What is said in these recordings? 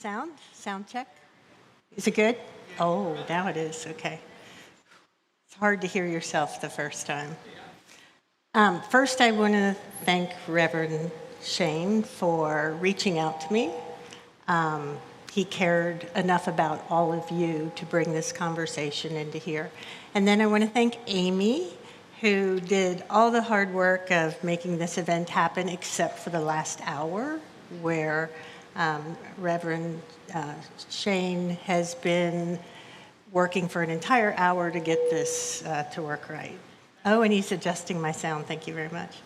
Sound check? Is it good? Oh, now it is, okay. It's hard to hear yourself the first time. First, I want to thank Reverend Shane for reaching out to me. He cared enough about all of you to bring this conversation into here. And then I want to thank Amy, who did all the hard work of making this event happen except for the last hour, where Reverend Shane has been working for an entire hour to get this to work right. Oh, and he's adjusting my sound. Thank you very much.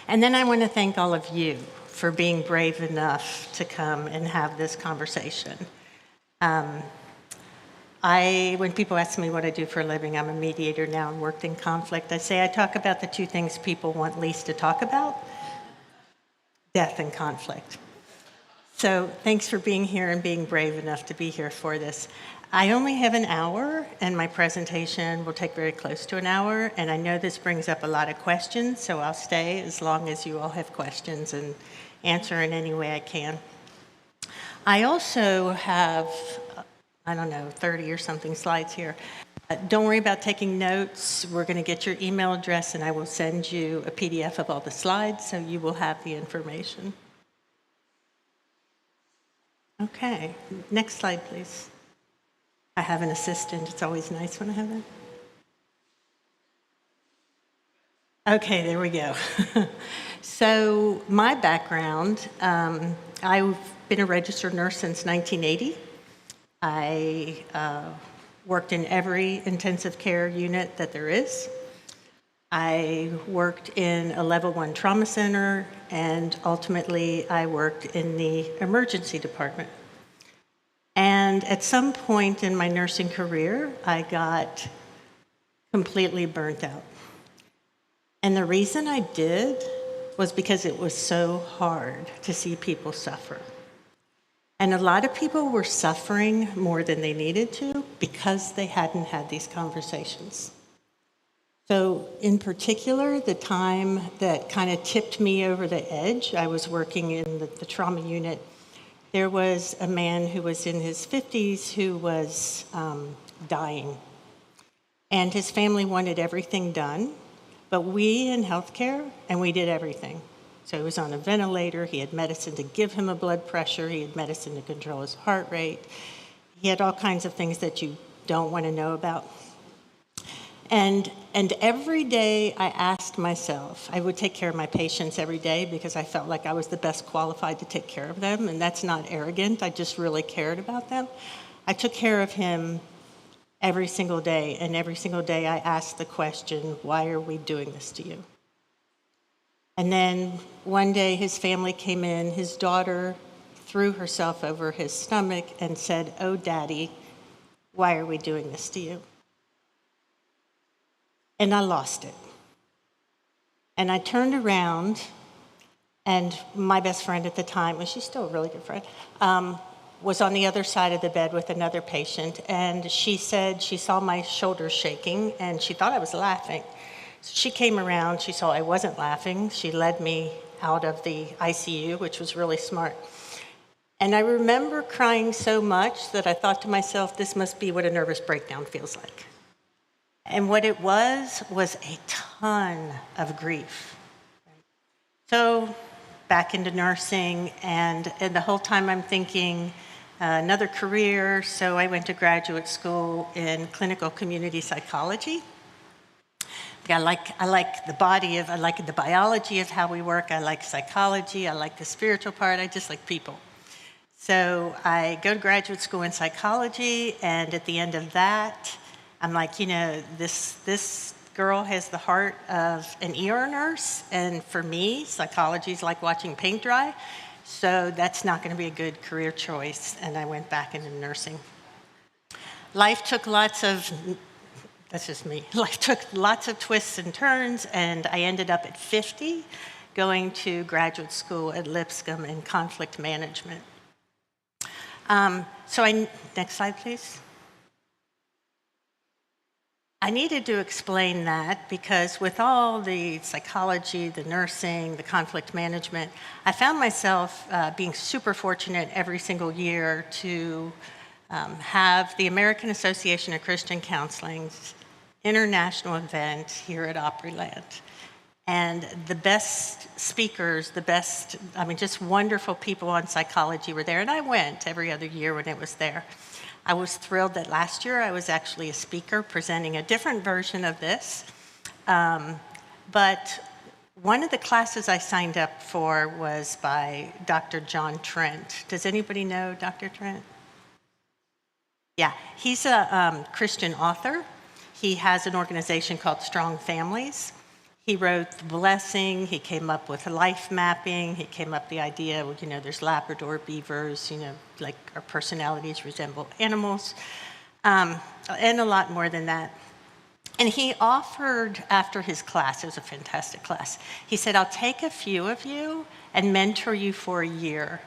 And then I want to thank all of you for being brave enough to come and have this conversation. When people ask me what I do for a living, I'm a mediator now and worked in conflict. I say I talk about the two things people want least to talk about: death and conflict. So thanks for being here and being brave enough to be here for this. I only have an hour, and my presentation will take very close to an hour, and I know this brings up a lot of questions, so I'll stay as long as you all have questions and answer in any way I can. I also have, 30 or something slides here. Don't worry about taking notes. We're going to get your email address, and I will send you a PDF of all the slides, so you will have the information. Okay, next slide, please. I have an assistant. It's always nice when I have that. Okay, there we go. So my background, I've been a registered nurse since 1980. I worked in every intensive care unit that there is. I worked in a level 1 trauma center, and ultimately I worked in the emergency department. And at some point in my nursing career, I got completely burnt out. And the reason I did was because it was so hard to see people suffer. And a lot of people were suffering more than they needed to because they hadn't had these conversations. So in particular, the time that kind of tipped me over the edge, I was working in the trauma unit. There was a man who was in his 50s who was dying. And his family wanted everything done, but we in healthcare, and we did everything. So he was on a ventilator, he had medicine to give him a blood pressure, he had medicine to control his heart rate. He had all kinds of things that you don't want to know about. And every day I asked myself, I would take care of my patients every day because I felt like I was the best qualified to take care of them, and that's not arrogant, I just really cared about them. I took care of him every single day, and every single day I asked the question, why are we doing this to you? And then one day his family came in, his daughter threw herself over his stomach and said, "Oh, Daddy, why are we doing this to you?" And I lost it. And I turned around, and my best friend at the time, and she's still a really good friend, was on the other side of the bed with another patient, and she said she saw my shoulders shaking, and she thought I was laughing. So she came around, she saw I wasn't laughing, she led me out of the ICU, which was really smart. And I remember crying so much that I thought to myself, this must be what a nervous breakdown feels like. And what it was a ton of grief. So back into nursing, and the whole time I'm thinking another career, so I went to graduate school in clinical community psychology. I like the biology of how we work, I like psychology, I like the spiritual part, I just like people. So I go to graduate school in psychology, and at the end of that, I'm like, this girl has the heart of an ER nurse, and for me, psychology is like watching paint dry, so that's not going to be a good career choice, and I went back into nursing. Life took lots of twists and turns, and I ended up at 50 going to graduate school at Lipscomb in conflict management. Next slide, please. I needed to explain that because with all the psychology, the nursing, the conflict management, I found myself being super fortunate every single year to have the American Association of Christian Counseling's international event here at Opryland. And the best speakers, just wonderful people on psychology were there. And I went every other year when it was there. I was thrilled that last year I was actually a speaker presenting a different version of this. But one of the classes I signed up for was by Dr. John Trent. Does anybody know Dr. Trent? Yeah, he's a Christian author. He has an organization called Strong Families. He wrote The Blessing, he came up with life mapping, he came up with the idea, there's Labrador beavers, like our personalities resemble animals, and a lot more than that. And he offered, after his class, it was a fantastic class, he said, I'll take a few of you and mentor you for a year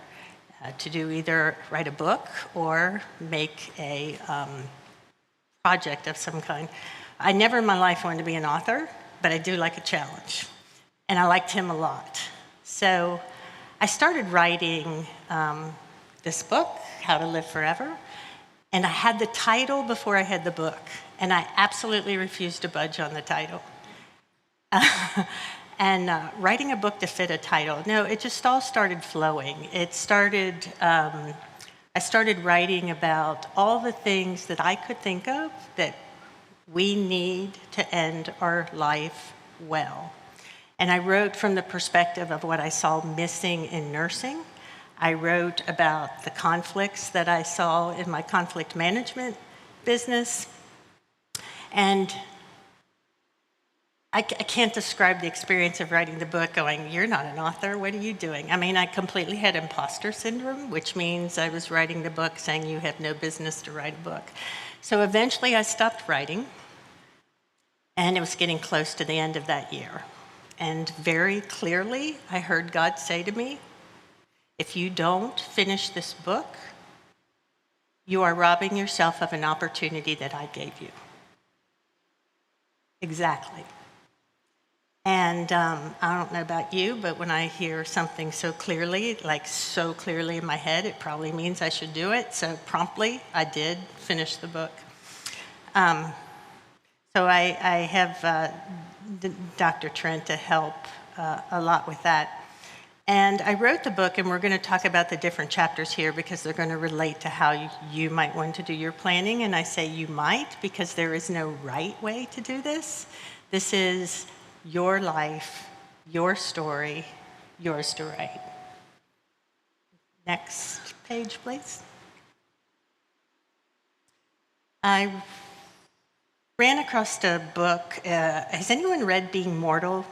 to do either write a book or make a project of some kind. I never in my life wanted to be an author, but I do like a challenge. And I liked him a lot. So I started writing this book, How to Live Forever, and I had the title before I had the book, and I absolutely refused to budge on the title. And writing a book to fit a title, no, it just all started flowing. I started writing about all the things that I could think of that we need to end our life well. And I wrote from the perspective of what I saw missing in nursing. I wrote about the conflicts that I saw in my conflict management business. And I can't describe the experience of writing the book going, you're not an author, what are you doing? I mean, I completely had imposter syndrome, which means I was writing the book saying you have no business to write a book. So eventually I stopped writing, and it was getting close to the end of that year. And very clearly, I heard God say to me, if you don't finish this book, you are robbing yourself of an opportunity that I gave you. Exactly. And I don't know about you, but when I hear something so clearly in my head, it probably means I should do it. So promptly, I did finish the book. So I have Dr. Trent to help a lot with that. And I wrote the book, and we're going to talk about the different chapters here because they're going to relate to how you might want to do your planning. And I say you might because there is no right way to do this. This is your life, your story, yours to write. Next page, please. I ran across a book. Has anyone read Being Mortal?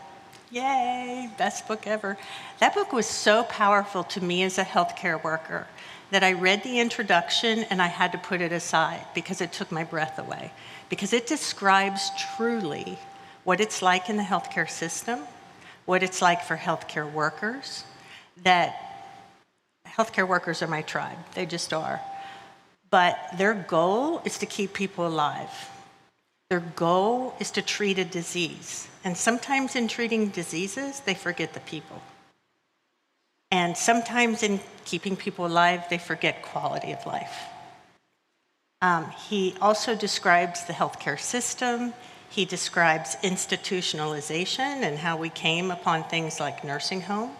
Yay, best book ever. That book was so powerful to me as a healthcare worker that I read the introduction and I had to put it aside because it took my breath away. Because it describes truly what it's like in the healthcare system, what it's like for healthcare workers, that healthcare workers are my tribe, they just are. But their goal is to keep people alive. Their goal is to treat a disease. And sometimes in treating diseases, they forget the people. And sometimes in keeping people alive, they forget quality of life. He also describes the healthcare system. He describes institutionalization and how we came upon things like nursing home.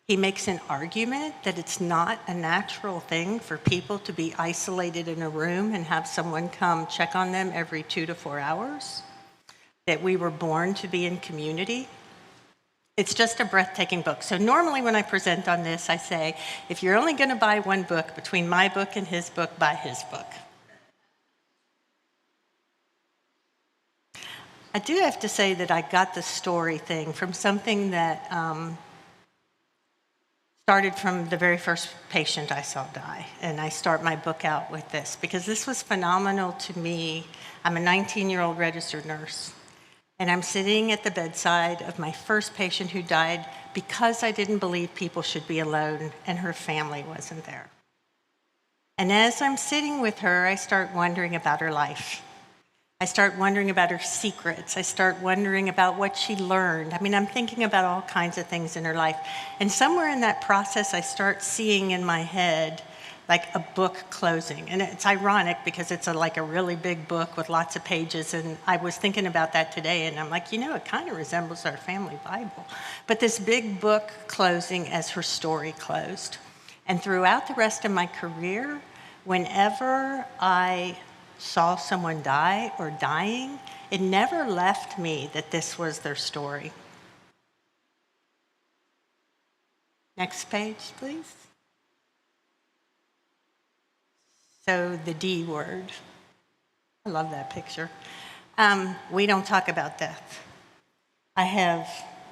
He makes an argument that it's not a natural thing for people to be isolated in a room and have someone come check on them every 2 to 4 hours, that we were born to be in community. It's just a breathtaking book. So normally when I present on this, I say, if you're only going to buy one book between my book and his book, buy his book. I do have to say that I got the story thing from something that started from the very first patient I saw die. And I start my book out with this because this was phenomenal to me. I'm a 19-year-old registered nurse. And I'm sitting at the bedside of my first patient who died because I didn't believe people should be alone and her family wasn't there. And as I'm sitting with her, I start wondering about her life. I start wondering about her secrets. I start wondering about what she learned. I mean, I'm thinking about all kinds of things in her life. And somewhere in that process, I start seeing in my head like a book closing. And it's ironic because it's like a really big book with lots of pages. And I was thinking about that today, and I'm like, it kind of resembles our family Bible. But this big book closing as her story closed. And throughout the rest of my career, whenever I saw someone die or dying, it never left me that this was their story. Next page, please. So the D word. I love that picture. We don't talk about death. I have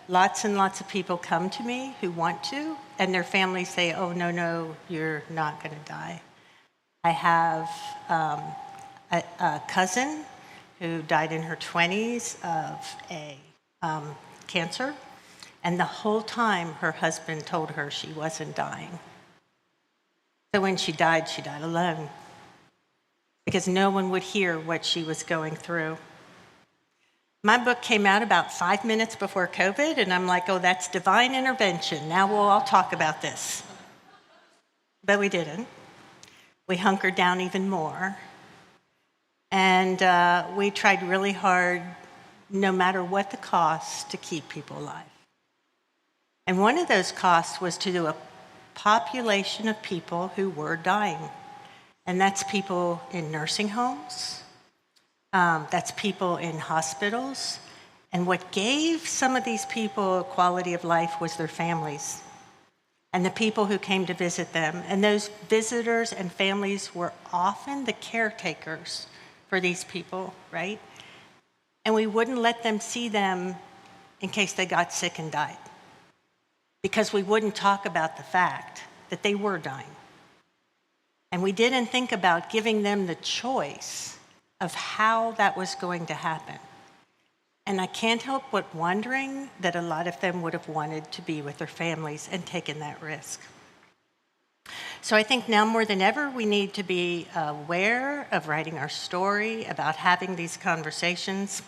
lots and lots of people come to me who want to, and their families say, oh, no, you're not going to die. I have a cousin who died in her 20s of a cancer, and the whole time her husband told her she wasn't dying. So when she died alone, because no one would hear what she was going through. My book came out about 5 minutes before COVID, and I'm like, oh, that's divine intervention. Now we'll all talk about this. But we didn't. We hunkered down even more. And we tried really hard, no matter what the cost, to keep people alive. And one of those costs was to do a population of people who were dying. And that's people in nursing homes. That's people in hospitals. And what gave some of these people a quality of life was their families and the people who came to visit them. And those visitors and families were often the caretakers for these people, right? And we wouldn't let them see them in case they got sick and died, because we wouldn't talk about the fact that they were dying. And we didn't think about giving them the choice of how that was going to happen. And I can't help but wondering that a lot of them would have wanted to be with their families and taken that risk. So I think now more than ever, we need to be aware of writing our story, about having these conversations.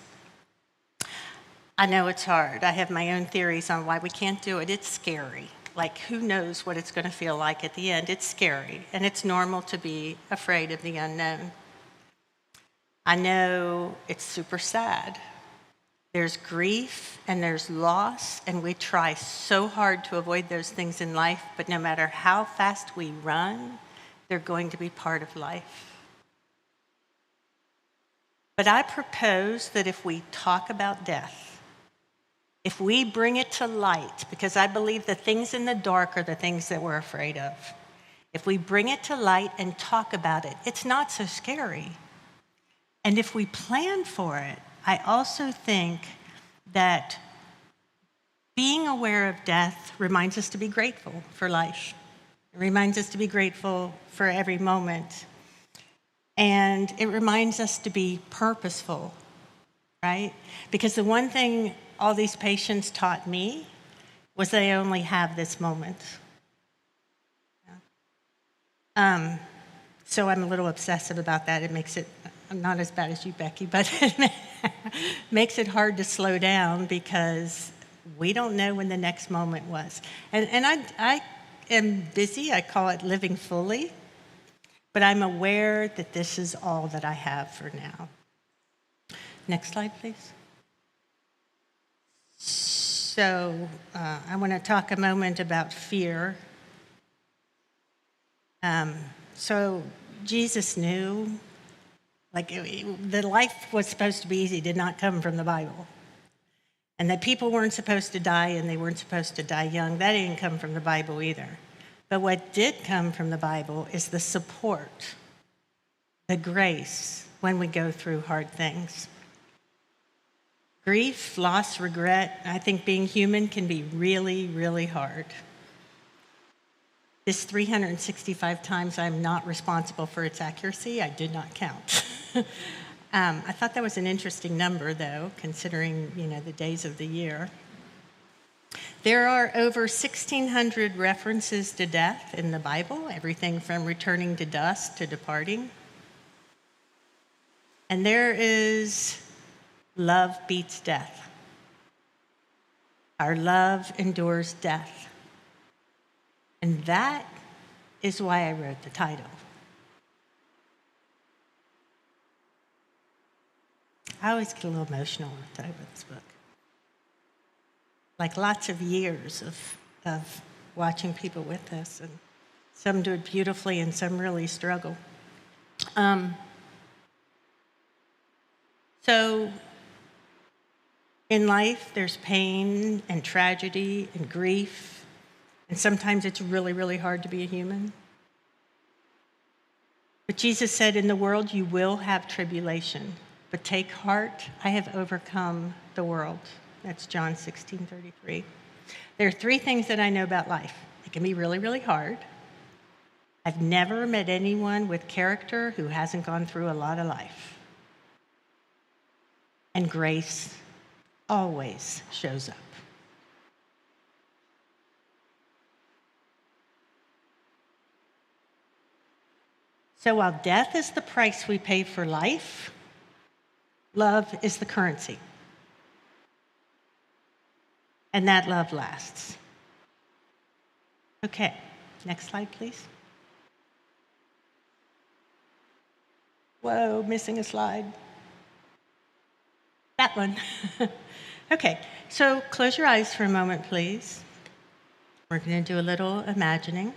I know it's hard. I have my own theories on why we can't do it. It's scary. Like, who knows what it's going to feel like at the end? It's scary, and it's normal to be afraid of the unknown. I know it's super sad. There's grief and there's loss, and we try so hard to avoid those things in life, but no matter how fast we run, they're going to be part of life. But I propose that if we talk about death, if we bring it to light, because I believe the things in the dark are the things that we're afraid of. If we bring it to light and talk about it, it's not so scary. And if we plan for it, I also think that being aware of death reminds us to be grateful for life. It reminds us to be grateful for every moment. And it reminds us to be purposeful, right? Because the one thing all these patients taught me was they only have this moment. So I'm a little obsessive about that. It makes it, I'm not as bad as you, Becky, but it makes it hard to slow down because we don't know when the next moment was. And I am busy. I call it living fully. But I'm aware that this is all that I have for now. Next slide, please. So I want to talk a moment about fear. So Jesus knew, like, the life was supposed to be easy, did not come from the Bible. And that people weren't supposed to die and they weren't supposed to die young, that didn't come from the Bible either. But what did come from the Bible is the support, the grace when we go through hard things. Grief, loss, regret, I think being human can be really, really hard. This 365 times I'm not responsible for its accuracy, I did not count. I thought that was an interesting number, though, considering, the days of the year. There are over 1,600 references to death in the Bible, everything from returning to dust to departing. And there is love beats death. Our love endures death. And that is why I wrote the title. I always get a little emotional when I talk about this book. Like lots of years of watching people with this, and some do it beautifully and some really struggle. So in life, there's pain and tragedy and grief, and sometimes it's really, really hard to be a human. But Jesus said, in the world you will have tribulation, but take heart, I have overcome the world. That's John 16:33. There are three things that I know about life. It can be really, really hard. I've never met anyone with character who hasn't gone through a lot of life. And grace always shows up. So while death is the price we pay for life, love is the currency. And that love lasts. Okay, next slide, please. Whoa, missing a slide. That one. Okay, so close your eyes for a moment, please. We're going to do a little imagining.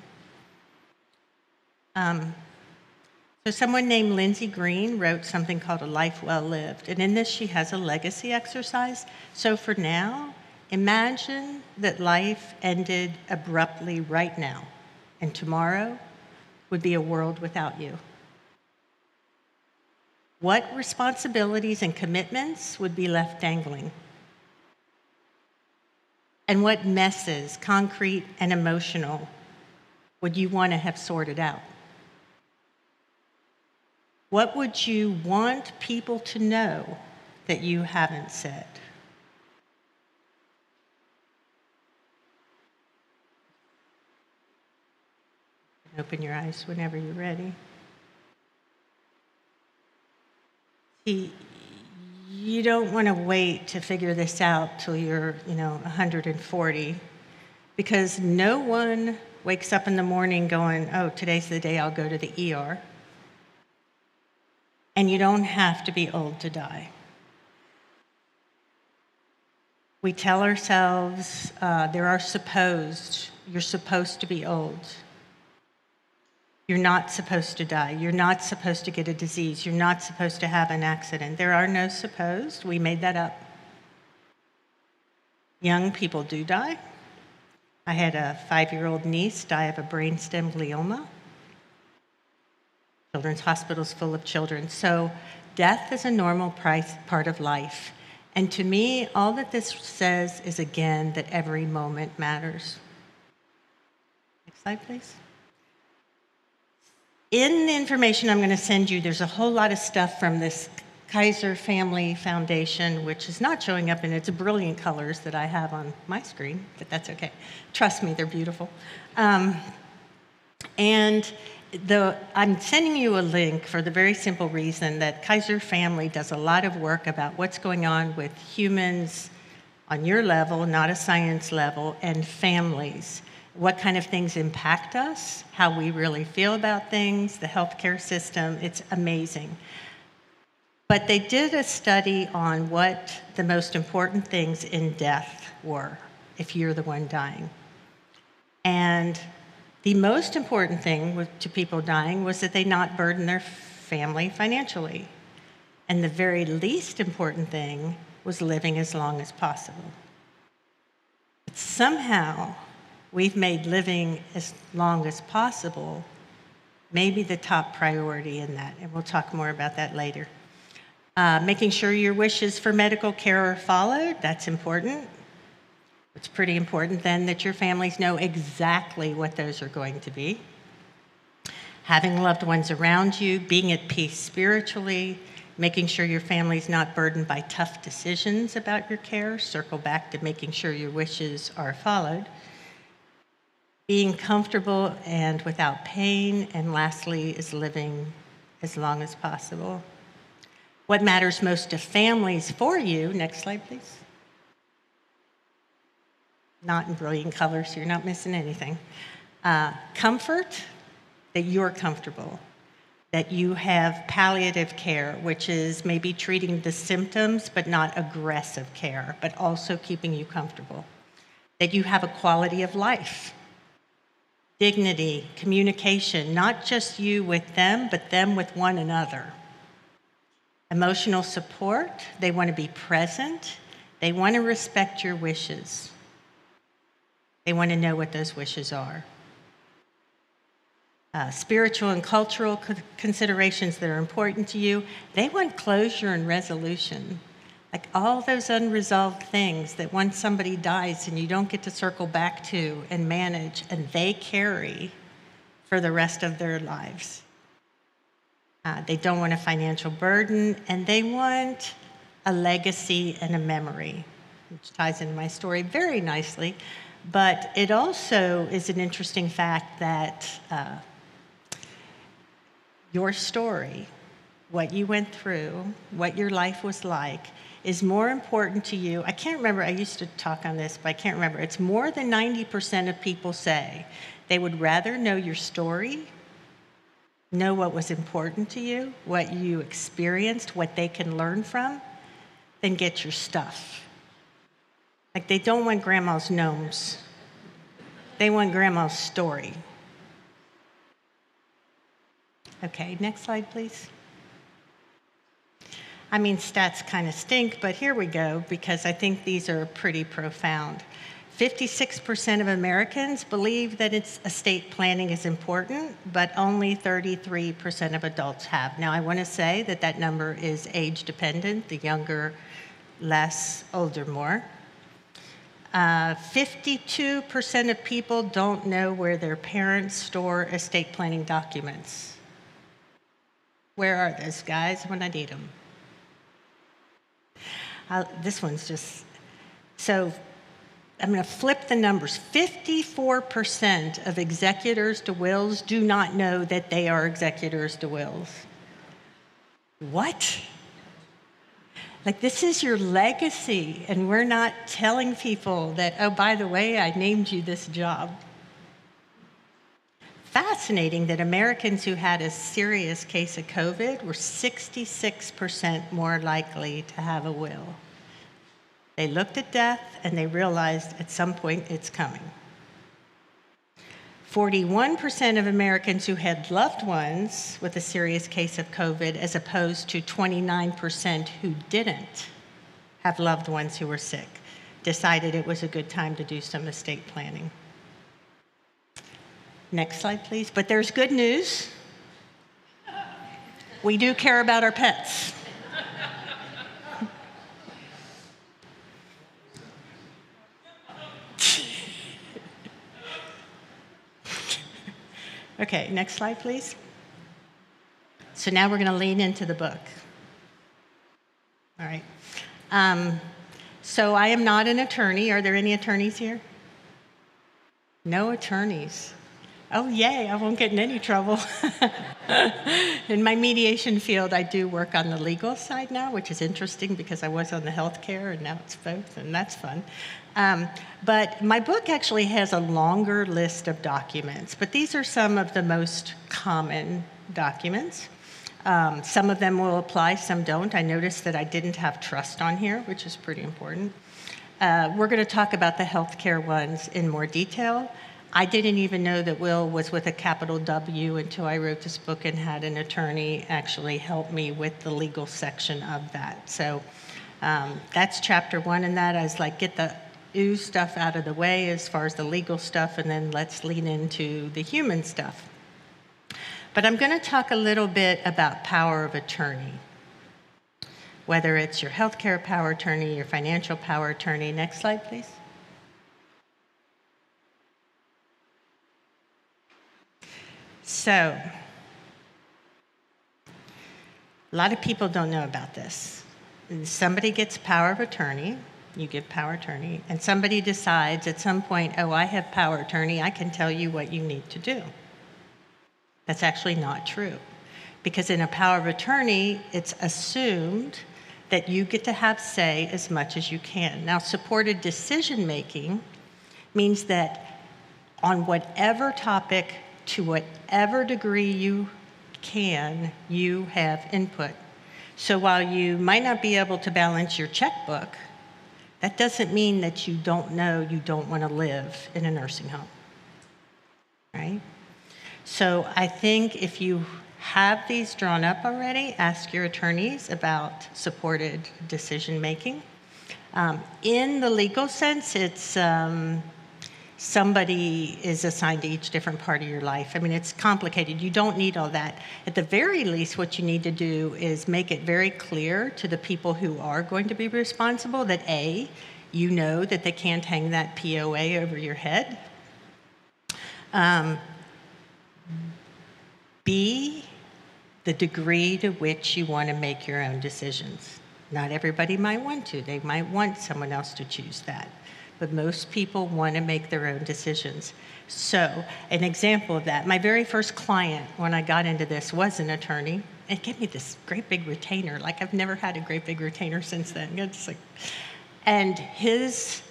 So someone named Lindsay Green wrote something called A Life Well Lived. And in this, she has a legacy exercise. So for now, imagine that life ended abruptly right now, and tomorrow would be a world without you. What responsibilities and commitments would be left dangling? And what messes, concrete and emotional, would you want to have sorted out? What would you want people to know that you haven't said? Open your eyes whenever you're ready. See, you don't want to wait to figure this out till you're, 140, because no one wakes up in the morning going, oh, today's the day I'll go to the ER. And you don't have to be old to die. We tell ourselves you're supposed to be old. You're not supposed to die. You're not supposed to get a disease. You're not supposed to have an accident. There are no supposed. We made that up. Young people do die. I had a 5-year-old niece die of a brainstem glioma. Children's hospitals full of children. So death is a normal part of life. And to me, all that this says is, again, that every moment matters. Next slide, please. In the information I'm going to send you, there's a whole lot of stuff from this Kaiser Family Foundation, which is not showing up in its brilliant colors that I have on my screen, but that's okay. Trust me, they're beautiful. I'm sending you a link for the very simple reason that Kaiser Family does a lot of work about what's going on with humans on your level, not a science level, and families. What kind of things impact us, how we really feel about things, the healthcare system. It's amazing. But they did a study on what the most important things in death were, if you're the one dying. And the most important thing to people dying was that they not burden their family financially. And the very least important thing was living as long as possible. But somehow, we've made living as long as possible maybe the top priority in that, and we'll talk more about that later. Making sure your wishes for medical care are followed, that's important. It's pretty important then that your families know exactly what those are going to be. Having loved ones around you, being at peace spiritually, making sure your family's not burdened by tough decisions about your care, circle back to making sure your wishes are followed. Being comfortable and without pain, and lastly is living as long as possible. What matters most to families for you, next slide, please. Not in brilliant colors, so you're not missing anything. Comfort, that you're comfortable, that you have palliative care, which is maybe treating the symptoms, but not aggressive care, but also keeping you comfortable. That you have a quality of life, dignity, communication, not just you with them, but them with one another. Emotional support, they want to be present. They want to respect your wishes. They want to know what those wishes are. Spiritual and cultural considerations that are important to you, they want closure and resolution. Like all those unresolved things that once somebody dies and you don't get to circle back to and manage, and they carry for the rest of their lives. They don't want a financial burden, and they want a legacy and a memory, which ties into my story very nicely. But it also is an interesting fact that your story, what you went through, what your life was like, is more important to you. I can't remember, I used to talk on this, but I can't remember. It's more than 90% of people say they would rather know your story, know what was important to you, what you experienced, what they can learn from, than get your stuff. Like they don't want grandma's gnomes. They want grandma's story. Okay, next slide, please. I mean, stats kind of stink, but here we go, because I think these are pretty profound. 56% of Americans believe that estate planning is important, but only 33% of adults have. Now, I want to say that that number is age dependent, the younger, less, older, more. 52% of people don't know where their parents store estate planning documents. Where are those guys when I need them? This one's just, so I'm going to flip the numbers. 54% of executors to wills do not know that they are executors to wills. What? Like, this is your legacy, and we're not telling people that, oh, by the way, I named you this job. Fascinating that Americans who had a serious case of COVID were 66% more likely to have a will. They looked at death and they realized at some point it's coming. 41% of Americans who had loved ones with a serious case of COVID, as opposed to 29% who didn't have loved ones who were sick, decided it was a good time to do some estate planning. Next slide, please. But there's good news. We do care about our pets. Okay, next slide, please. So now we're going to lean into the book. All right. So I am not an attorney. Are there any attorneys here? No attorneys. Oh, yay, I won't get in any trouble. In my mediation field, I do work on the legal side now, which is interesting because I was on the healthcare and now it's both, and that's fun. But my book actually has a longer list of documents, but these are some of the most common documents. Some of them will apply, some don't. I noticed that I didn't have trust on here, which is pretty important. We're going to talk about the healthcare ones in more detail. I didn't even know that will was with a capital W until I wrote this book and had an attorney actually help me with the legal section of that. So that's chapter one in that. I was like, get the ooh stuff out of the way as far as the legal stuff, and then let's lean into the human stuff. But I'm going to talk a little bit about power of attorney, whether it's your healthcare power attorney, your financial power attorney. Next slide, please. So, a lot of people don't know about this. Somebody gets power of attorney, you give power of attorney, and somebody decides at some point, oh, I have power of attorney, I can tell you what you need to do. That's actually not true. Because in a power of attorney, it's assumed that you get to have say as much as you can. Now, supported decision-making means that on whatever topic, to whatever degree you can, you have input. So while you might not be able to balance your checkbook, that doesn't mean that you don't know you don't want to live in a nursing home, right? So I think if you have these drawn up already, ask your attorneys about supported decision-making. In the legal sense, it's somebody is assigned to each different part of your life. I mean, it's complicated. You don't need all that. At the very least, what you need to do is make it very clear to the people who are going to be responsible that A, you know that they can't hang that POA over your head. B, the degree to which you want to make your own decisions. Not everybody might want to. They might want someone else to choose that. But most people want to make their own decisions. So, an example of that, my very first client when I got into this was an attorney. It gave me this great big retainer. Like, I've never had a great big retainer since then. It's like, and his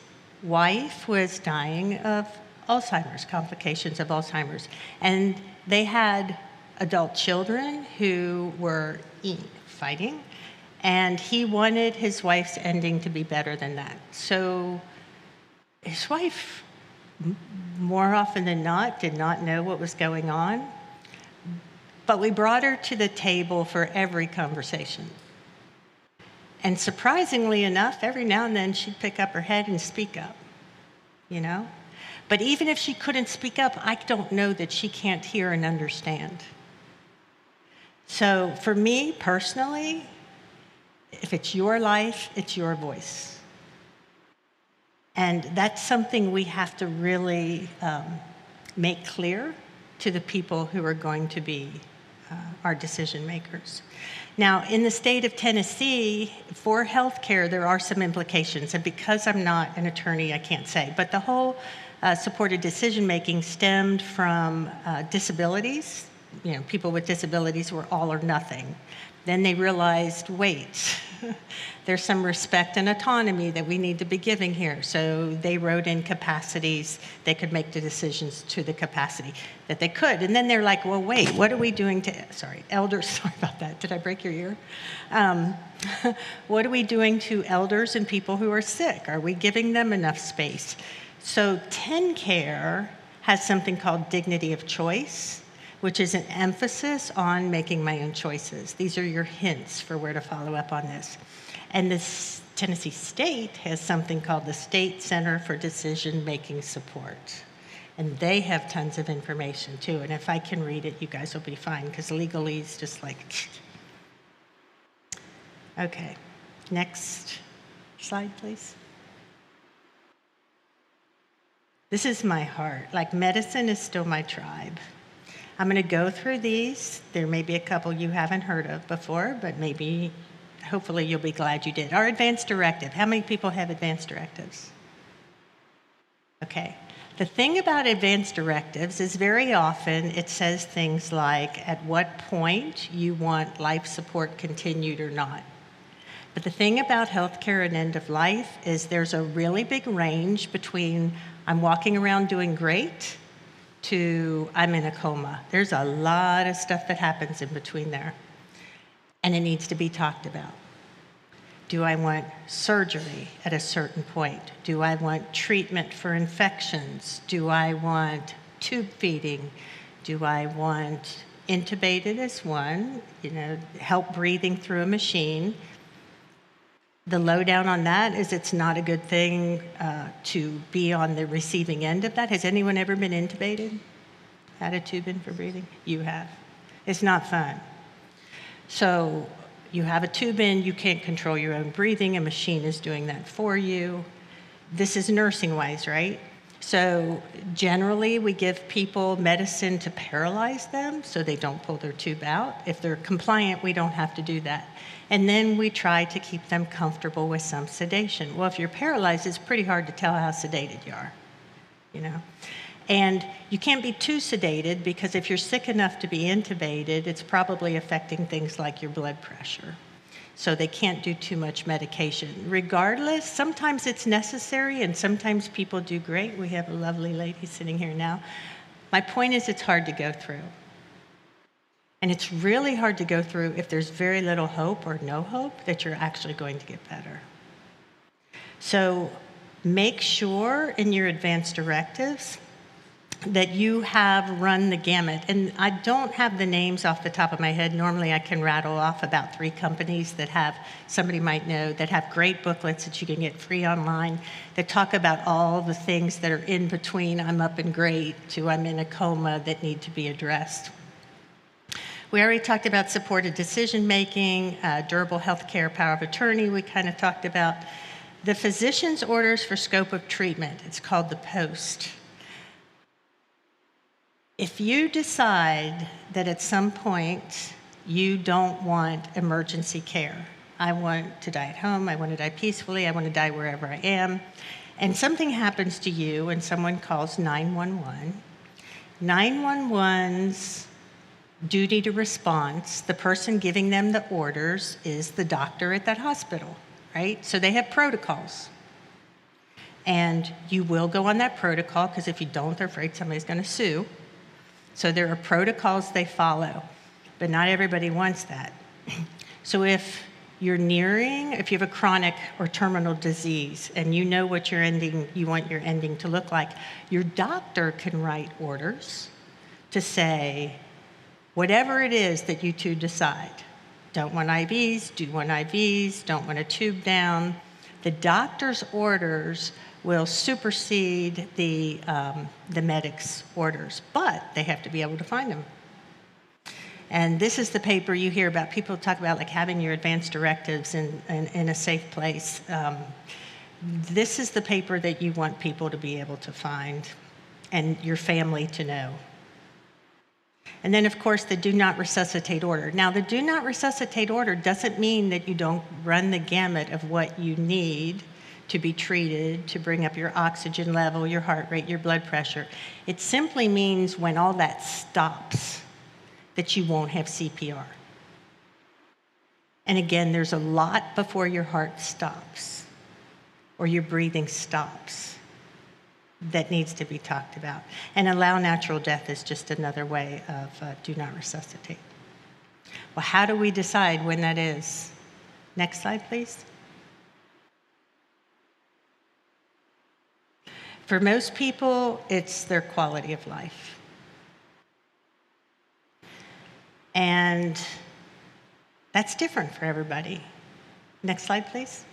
wife was dying of Alzheimer's, complications of Alzheimer's. And they had adult children who were fighting, and he wanted his wife's ending to be better than that. So his wife, more often than not, did not know what was going on, but we brought her to the table for every conversation. And surprisingly enough, every now and then she'd pick up her head and speak up, you know? But even if she couldn't speak up, I don't know that she can't hear and understand. So for me personally, if it's your life, it's your voice. And that's something we have to really make clear to the people who are going to be our decision makers. Now, in the state of Tennessee, for healthcare, there are some implications. And because I'm not an attorney, I can't say. But the whole supported decision making stemmed from disabilities. You know, people with disabilities were all or nothing. Then they realized, wait, there's some respect and autonomy that we need to be giving here. So they wrote in capacities. They could make the decisions to the capacity that they could. And then they're like, well, wait, what are we doing to, elders, sorry about that. Did I break your ear? What are we doing to elders and people who are sick? Are we giving them enough space? So TennCare has something called dignity of choice, which is an emphasis on making my own choices. These are your hints for where to follow up on this. And the Tennessee State has something called the State Center for Decision-Making Support. And they have tons of information too. And if I can read it, you guys will be fine, because legalese just like, okay. Next slide, please. This is my heart. Like, medicine is still my tribe. I'm going to go through these. There may be a couple you haven't heard of before, but maybe, hopefully, you'll be glad you did. Our advance directive. How many people have advance directives? Okay. The thing about advance directives is very often it says things like at what point you want life support continued or not. But the thing about healthcare and end of life is there's a really big range between I'm walking around doing great to I'm in a coma. There's a lot of stuff that happens in between there, and it needs to be talked about. Do I want surgery at a certain point? Do I want treatment for infections? Do I want tube feeding? Do I want intubated as one, help breathing through a machine? The lowdown on that is it's not a good thing to be on the receiving end of that. Has anyone ever been intubated? Had a tube in for breathing? You have. It's not fun. So you have a tube in, you can't control your own breathing, a machine is doing that for you. This is nursing-wise, right? So generally we give people medicine to paralyze them so they don't pull their tube out. If they're compliant, we don't have to do that. And then we try to keep them comfortable with some sedation. Well, if you're paralyzed, it's pretty hard to tell how sedated you are, And you can't be too sedated because if you're sick enough to be intubated, it's probably affecting things like your blood pressure. So they can't do too much medication. Regardless, sometimes it's necessary and sometimes people do great. We have a lovely lady sitting here now. My point is it's hard to go through. And it's really hard to go through if there's very little hope or no hope that you're actually going to get better. So make sure in your advance directives that you have run the gamut. And I don't have the names off the top of my head. Normally I can rattle off about 3 companies that have, somebody might know, that have great booklets that you can get free online that talk about all the things that are in between I'm up and great to I'm in a coma that need to be addressed. We already talked about supported decision-making, durable health care, power of attorney we kind of talked about. The physician's orders for scope of treatment, it's called the POST. If you decide that at some point you don't want emergency care, I want to die at home, I want to die peacefully, I want to die wherever I am, and something happens to you and someone calls 911, 911's duty to response, the person giving them the orders is the doctor at that hospital, right? So they have protocols. And you will go on that protocol because if you don't, they're afraid somebody's going to sue. So there are protocols they follow, but not everybody wants that. So if you're if you have a chronic or terminal disease and you know what you want your ending to look like, your doctor can write orders to say, whatever it is that you two decide, don't want IVs, do want IVs, don't want a tube down, the doctor's orders will supersede the medic's orders, but they have to be able to find them. And this is the paper you hear about. People talk about like having your advance directives in a safe place. This is the paper that you want people to be able to find and your family to know. And then, of course, the do not resuscitate order. Now, the do not resuscitate order doesn't mean that you don't run the gamut of what you need to be treated, to bring up your oxygen level, your heart rate, your blood pressure. It simply means when all that stops, that you won't have CPR. And again, there's a lot before your heart stops or your breathing stops that needs to be talked about. And allow natural death is just another way of do not resuscitate. Well, how do we decide when that is? Next slide, please. For most people, it's their quality of life. And that's different for everybody. Next slide, please.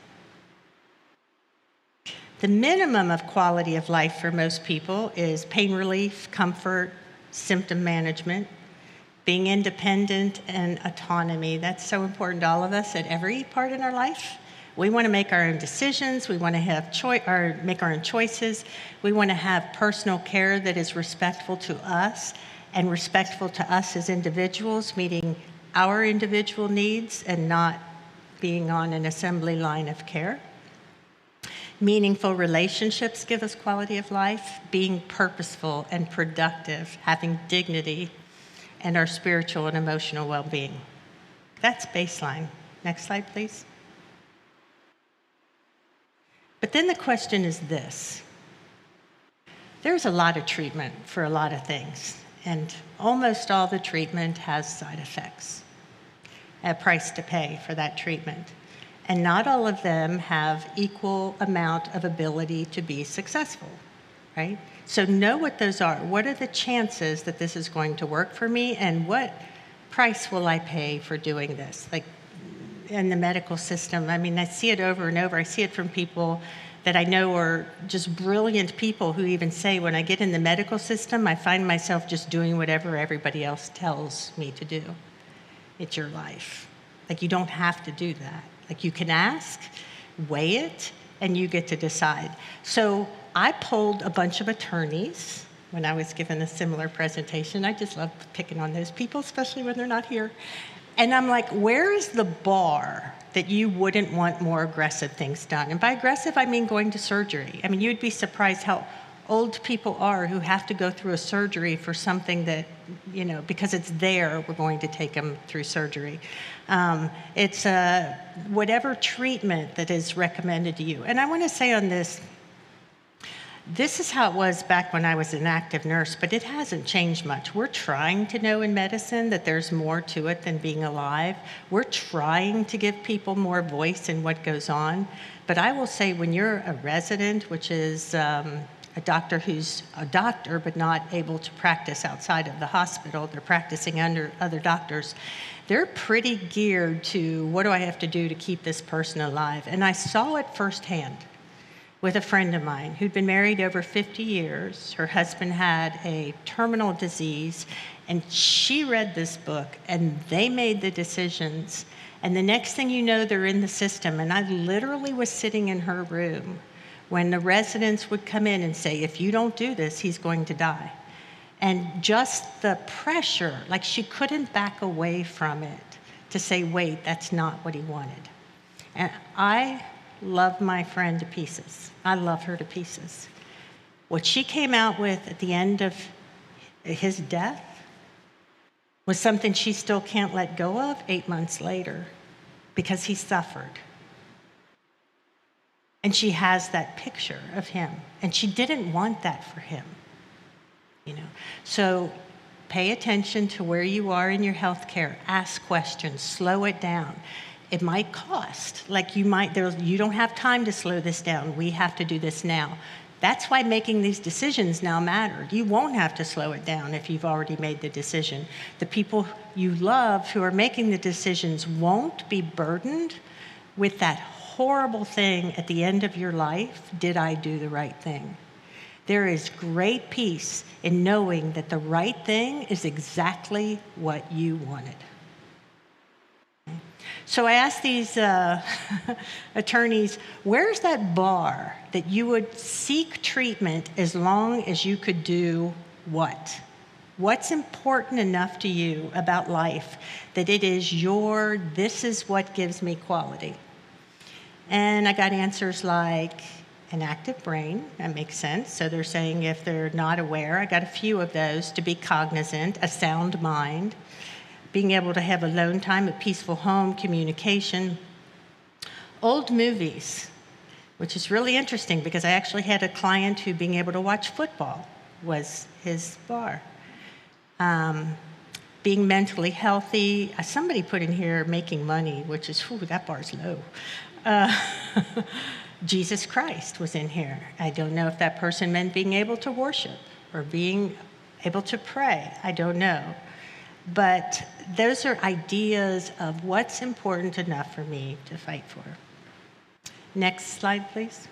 The minimum of quality of life for most people is pain relief, comfort, symptom management, being independent, and autonomy. That's so important to all of us at every part in our life. We want to make our own decisions. We want to have make our own choices. We want to have personal care that is respectful to us and respectful to us as individuals, meeting our individual needs and not being on an assembly line of care. Meaningful relationships give us quality of life, being purposeful and productive, having dignity, and our spiritual and emotional well-being. That's baseline. Next slide, please. But then the question is this. There's a lot of treatment for a lot of things, and almost all the treatment has side effects, a price to pay for that treatment. And not all of them have equal amount of ability to be successful, right? So know what those are. What are the chances that this is going to work for me, and what price will I pay for doing this? Like in the medical system, I mean, I see it over and over. I see it from people that I know are just brilliant people who even say, when I get in the medical system, I find myself just doing whatever everybody else tells me to do. It's your life. Like, you don't have to do that. Like, you can ask, weigh it, and you get to decide. So I polled a bunch of attorneys when I was given a similar presentation. I just love picking on those people, especially when they're not here. And I'm like, where is the bar that you wouldn't want more aggressive things done? And by aggressive, I mean going to surgery. I mean, you'd be surprised how old people are who have to go through a surgery for something that, because it's there, we're going to take them through surgery. It's whatever treatment that is recommended to you. And I want to say on this is how it was back when I was an active nurse, but it hasn't changed much. We're trying to know in medicine that there's more to it than being alive. We're trying to give people more voice in what goes on. But I will say when you're a resident, which is a doctor who's a doctor but not able to practice outside of the hospital, they're practicing under other doctors, they're pretty geared to what do I have to do to keep this person alive? And I saw it firsthand with a friend of mine who'd been married over 50 years. Her husband had a terminal disease, and she read this book, and they made the decisions. And the next thing you know, they're in the system. And I literally was sitting in her room when the residents would come in and say, if you don't do this, he's going to die. And just the pressure, like she couldn't back away from it to say, wait, that's not what he wanted. And I love my friend to pieces. I love her to pieces. What she came out with at the end of his death was something she still can't let go of 8 months later because he suffered. And she has that picture of him. And she didn't want that for him. So pay attention to where you are in your health care. Ask questions. Slow it down. It might cost, you don't have time to slow this down. We have to do this now. That's why making these decisions now matter. You won't have to slow it down if you've already made the decision. The people you love who are making the decisions won't be burdened with that horrible thing at the end of your life, did I do the right thing? There is great peace in knowing that the right thing is exactly what you wanted. So I asked these attorneys, where's that bar that you would seek treatment as long as you could do what? What's important enough to you about life that it is this is what gives me quality? And I got answers like an active brain, that makes sense. So they're saying if they're not aware, I got a few of those, to be cognizant, a sound mind, being able to have alone time, a peaceful home, communication. Old movies, which is really interesting because I actually had a client who being able to watch football was his bar. Being mentally healthy. Somebody put in here making money, which is, that bar's low. Jesus Christ was in here. I don't know if that person meant being able to worship or being able to pray. I don't know. But those are ideas of what's important enough for me to fight for. Next slide, please.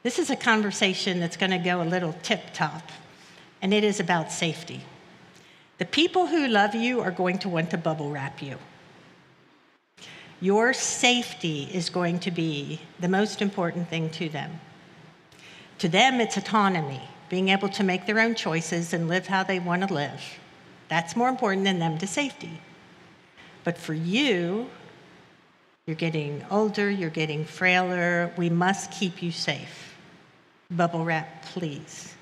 This is a conversation that's going to go a little tip-top, and it is about safety. The people who love you are going to want to bubble wrap you. Your safety is going to be the most important thing to them. To them, it's autonomy. Being able to make their own choices and live how they want to live. That's more important than them to safety. But for you, you're getting older, you're getting frailer. We must keep you safe. Bubble wrap, please.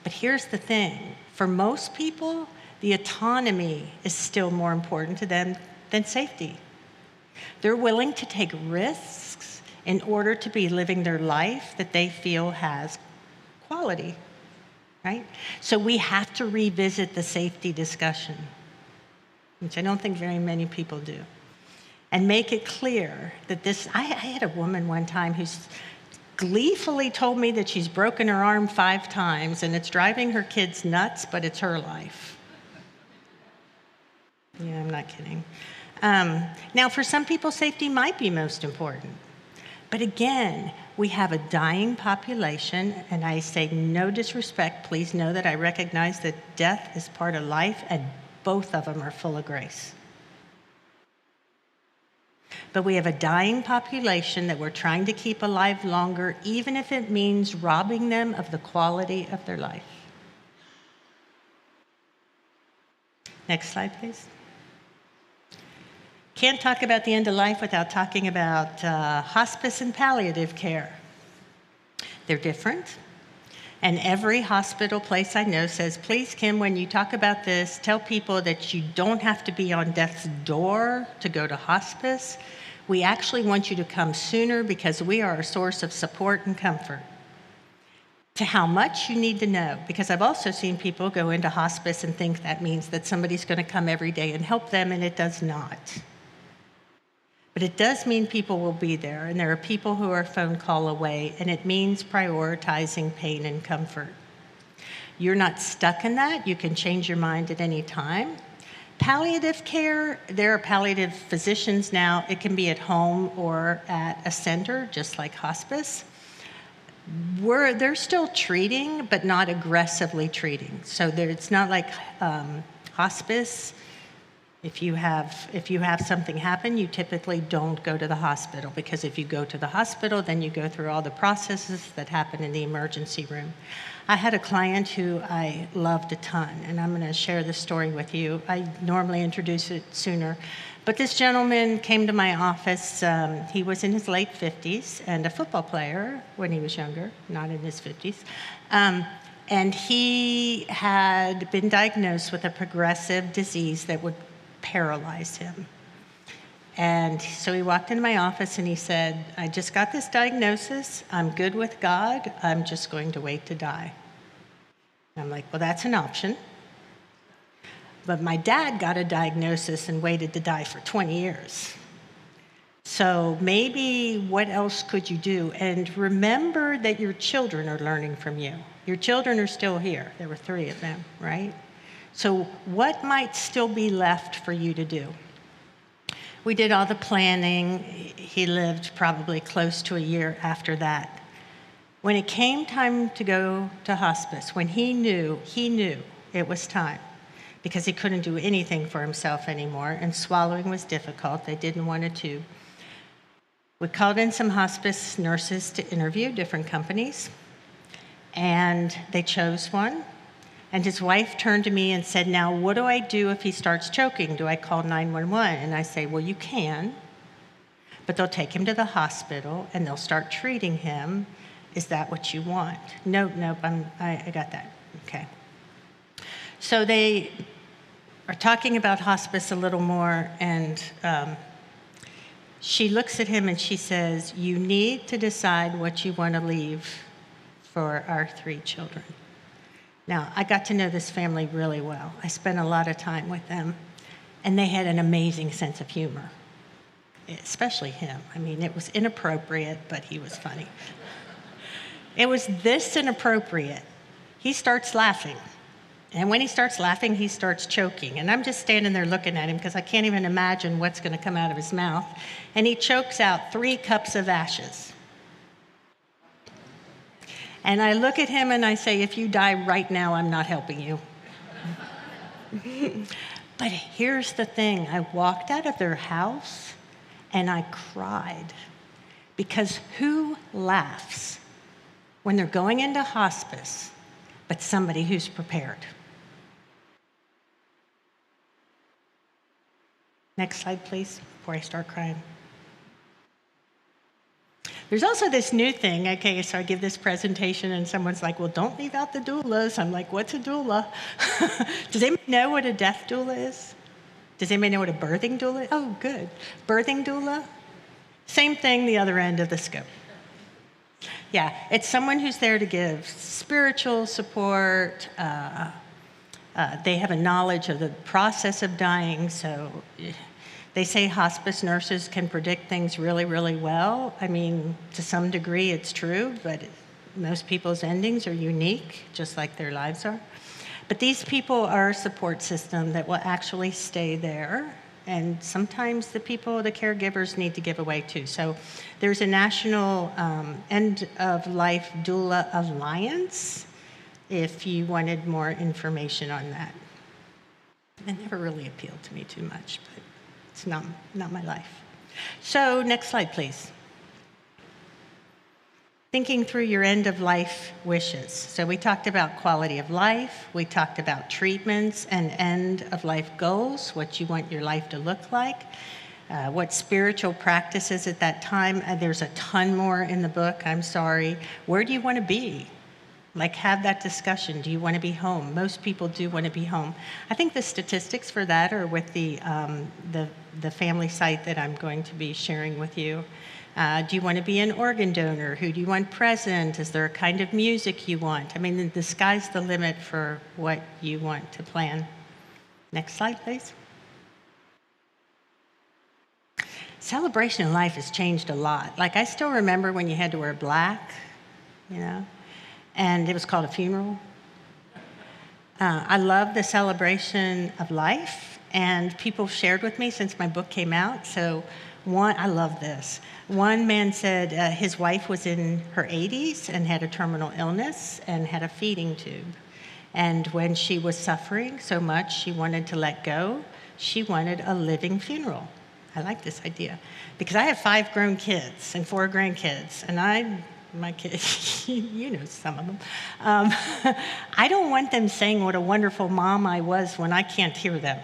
But here's the thing. For most people, the autonomy is still more important to them than safety. They're willing to take risks in order to be living their life that they feel has quality. Right? So we have to revisit the safety discussion, which I don't think very many people do, and make it clear that I had a woman one time who's gleefully told me that she's broken her arm 5 times and it's driving her kids nuts, but it's her life. Yeah, I'm not kidding. Now, for some people, safety might be most important. But again, we have a dying population, and I say no disrespect. Please know that I recognize that death is part of life, and both of them are full of grace. But we have a dying population that we're trying to keep alive longer, even if it means robbing them of the quality of their life. Next slide, please. Can't talk about the end of life without talking about hospice and palliative care. They're different. And every hospital place I know says, please, Kim, when you talk about this, tell people that you don't have to be on death's door to go to hospice. We actually want you to come sooner because we are a source of support and comfort. To how much you need to know, because I've also seen people go into hospice and think that means that somebody's going to come every day and help them, and it does not. But it does mean people will be there, and there are people who are a phone call away, and it means prioritizing pain and comfort. You're not stuck in that. You can change your mind at any time. Palliative care, there are palliative physicians now. It can be at home or at a center, just like hospice. They're still treating, but not aggressively treating. So it's not like hospice. If you have something happen, you typically don't go to the hospital, because if you go to the hospital, then you go through all the processes that happen in the emergency room. I had a client who I loved a ton, and I'm going to share this story with you. I normally introduce it sooner, but this gentleman came to my office. He was in his late 50s and a football player when he was younger, not in his 50s. And he had been diagnosed with a progressive disease that would paralyze him. And so he walked into my office and he said, I just got this diagnosis. I'm good with God. I'm just going to wait to die. And I'm like, well, that's an option. But my dad got a diagnosis and waited to die for 20 years. So maybe what else could you do? And remember that your children are learning from you. Your children are still here. There were 3 of them, right? So what might still be left for you to do? We did all the planning. He lived probably close to a year after that. When it came time to go to hospice, when he knew it was time, because he couldn't do anything for himself anymore, and swallowing was difficult. They didn't want a tube. We called in some hospice nurses to interview different companies, and they chose one. And his wife turned to me and said, now, what do I do if he starts choking? Do I call 911? And I say, well, you can, but they'll take him to the hospital and they'll start treating him. Is that what you want? Nope, I got that. Okay. So they are talking about hospice a little more, and she looks at him and she says, you need to decide what you want to leave for our 3 children. Now, I got to know this family really well. I spent a lot of time with them, and they had an amazing sense of humor, especially him. I mean, it was inappropriate, but he was funny. It was this inappropriate. He starts laughing, and when he starts laughing, he starts choking, and I'm just standing there looking at him because I can't even imagine what's going to come out of his mouth, and he chokes out 3 cups of ashes. And I look at him and I say, if you die right now, I'm not helping you. But here's the thing. I walked out of their house and I cried. Because who laughs when they're going into hospice but somebody who's prepared? Next slide, please, before I start crying. There's also this new thing. Okay, so I give this presentation and someone's like, well, don't leave out the doulas. I'm like, what's a doula? Does anybody know what a death doula is? Does anybody know what a birthing doula is? Oh, good. Birthing doula? Same thing, the other end of the scope. Yeah, it's someone who's there to give spiritual support. They have a knowledge of the process of dying, so they say hospice nurses can predict things really, really well. I mean, to some degree it's true, but most people's endings are unique, just like their lives are. But these people are a support system that will actually stay there. And sometimes the caregivers need to give away too. So there's a national end-of-life doula alliance if you wanted more information on that. It never really appealed to me too much, but it's not my life. So next slide, please. Thinking through your end-of-life wishes. So we talked about quality of life. We talked about treatments and end-of-life goals, what you want your life to look like. what spiritual practices at that time. There's a ton more in the book, I'm sorry. Where do you want to be? Like, have that discussion. Do you want to be home? Most people do want to be home. I think the statistics for that are with the family site that I'm going to be sharing with you. Do you want to be an organ donor? Who do you want present? Is there a kind of music you want? I mean, the sky's the limit for what you want to plan. Next slide, please. Celebration in life has changed a lot. Like, I still remember when you had to wear black, you know, and it was called a funeral. I love the celebration of life, and people shared with me since my book came out. So I love this. One man said his wife was in her 80s and had a terminal illness and had a feeding tube. And when she was suffering so much she wanted to let go, she wanted a living funeral. I like this idea because I have 5 grown kids and 4 grandkids, and my kids, you know some of them. I don't want them saying what a wonderful mom I was when I can't hear them.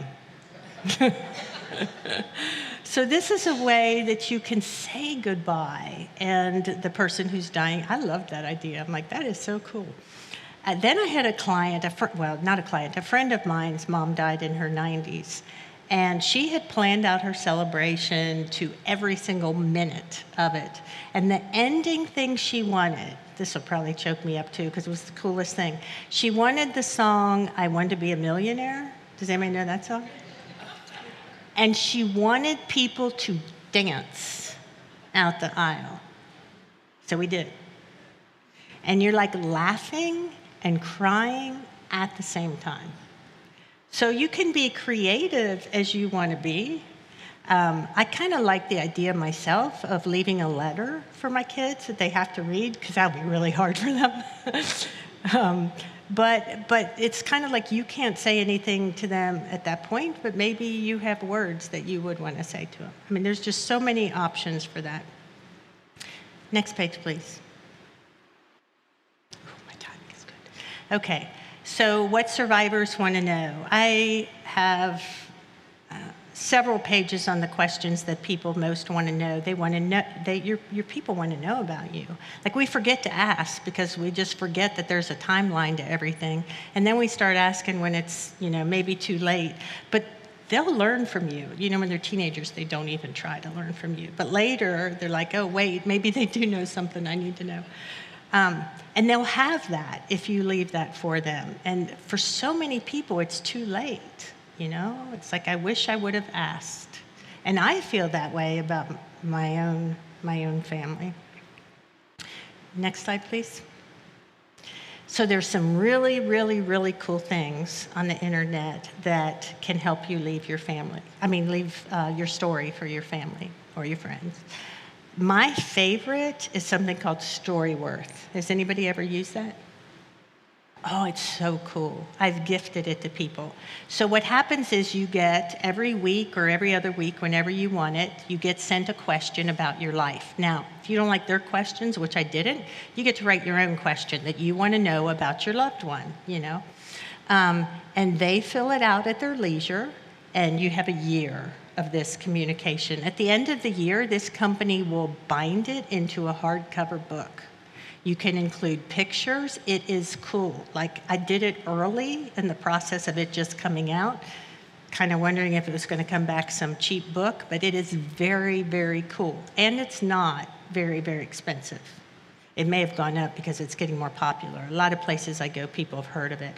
So this is a way that you can say goodbye, and the person who's dying, I love that idea. I'm like, that is so cool. Then I had a client, a friend of mine's mom died in her 90s. And she had planned out her celebration to every single minute of it. And the ending thing she wanted, this will probably choke me up too because it was the coolest thing. She wanted the song, I Want to Be a Millionaire. Does anybody know that song? And she wanted people to dance out the aisle. So we did. And you're like laughing and crying at the same time. So you can be creative as you want to be. I kind of like the idea myself of leaving a letter for my kids that they have to read, because that would be really hard for them. But it's kind of like you can't say anything to them at that point, but maybe you have words that you would want to say to them. I mean, there's just so many options for that. Next page, please. Oh, my timing is good. Okay. So what survivors want to know? I have several pages on the questions that people most want to know. They want to know, your people want to know about you. Like, we forget to ask because we just forget that there's a timeline to everything. And then we start asking when it's, maybe too late. But they'll learn from you. When they're teenagers, they don't even try to learn from you. But later, they're like, oh, wait, maybe they do know something I need to know. And they'll have that if you leave that for them. And for so many people, it's too late, It's like, I wish I would have asked. And I feel that way about my own family. Next slide, please. So there's some really, really, really cool things on the internet that can help you leave your story for your family or your friends. My favorite is something called Storyworth. Has anybody ever used that? Oh, it's so cool. I've gifted it to people. So what happens is you get every week or every other week, whenever you want it, you get sent a question about your life. Now, if you don't like their questions, which I didn't, you get to write your own question that you want to know about your loved one, And they fill it out at their leisure, and you have a year of this communication. At the end of the year, this company will bind it into a hardcover book. You can include pictures. It is cool. Like, I did it early in the process of it just coming out, kind of wondering if it was going to come back some cheap book, but it is very, very cool. And it's not very, very expensive. It may have gone up because it's getting more popular. A lot of places I go, people have heard of it.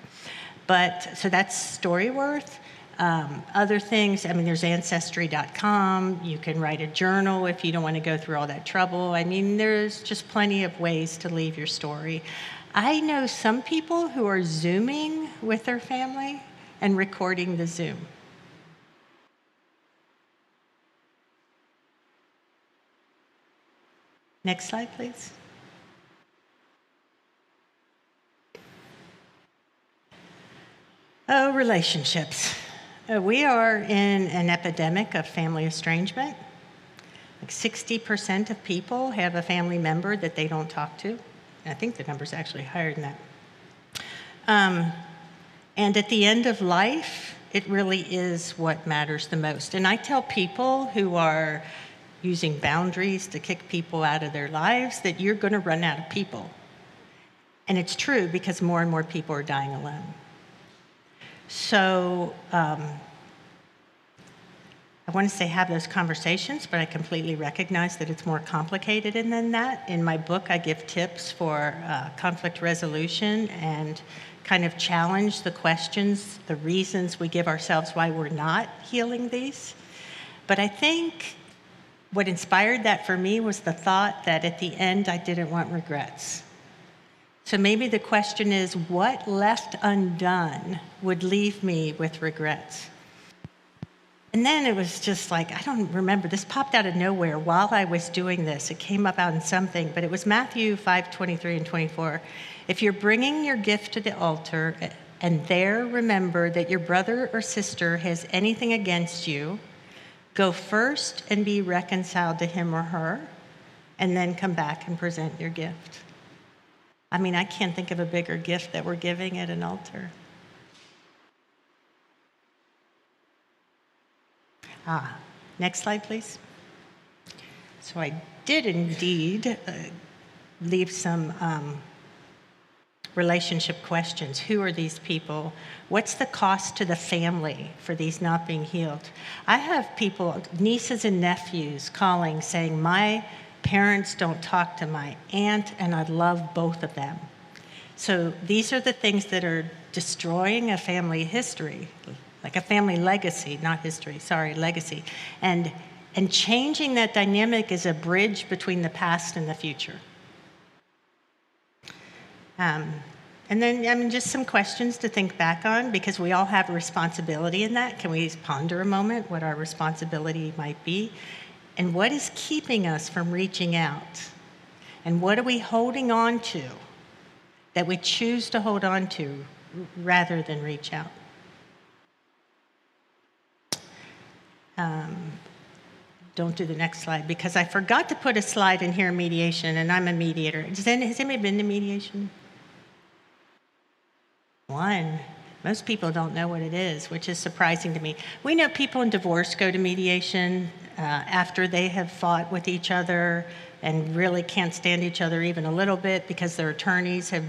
So that's Storyworth. Other things, there's Ancestry.com. You can write a journal if you don't want to go through all that trouble. There's just plenty of ways to leave your story. I know some people who are Zooming with their family and recording the Zoom. Next slide, please. Oh, relationships. We are in an epidemic of family estrangement. Like 60% of people have a family member that they don't talk to. I think the number's actually higher than that. And at the end of life, It really is what matters the most. And I tell people who are using boundaries to kick people out of their lives that you're going to run out of people. And it's true because more and more people are dying alone. So I want to say have those conversations, but I completely recognize that it's more complicated than that. In my book, I give tips for conflict resolution and kind of challenge the questions, the reasons we give ourselves why we're not healing these. But I think what inspired that for me was the thought that at the end, I didn't want regrets. So maybe the question is, what left undone would leave me with regrets? And then it was just like, I don't remember, this popped out of nowhere while I was doing this. It came up out in something, but it was Matthew 5:23 and 24. If you're bringing your gift to the altar and there remember that your brother or sister has anything against you, go first and be reconciled to him or her, and then come back and present your gift. I mean, I can't think of a bigger gift that we're giving at an altar. Next slide, please. So I did indeed leave some relationship questions. Who are these people? What's the cost to the family for these not being healed? I have people, nieces and nephews, calling saying, my parents don't talk to my aunt and I love both of them. So these are the things that are destroying a family history, like a family legacy, not history, sorry, legacy. And changing that dynamic is a bridge between the past and the future. And then, I mean, just some questions to think back on, because we all have a responsibility in that. Can we ponder a moment what our responsibility might be? And what is keeping us from reaching out? And what are we holding on to that we choose to hold on to rather than reach out? Don't do the next slide, because I forgot to put a slide in here, mediation, and I'm a mediator. Has anybody been to mediation? One. Most people don't know what it is, which is surprising to me. We know people in divorce go to mediation after they have fought with each other and really can't stand each other even a little bit because their attorneys have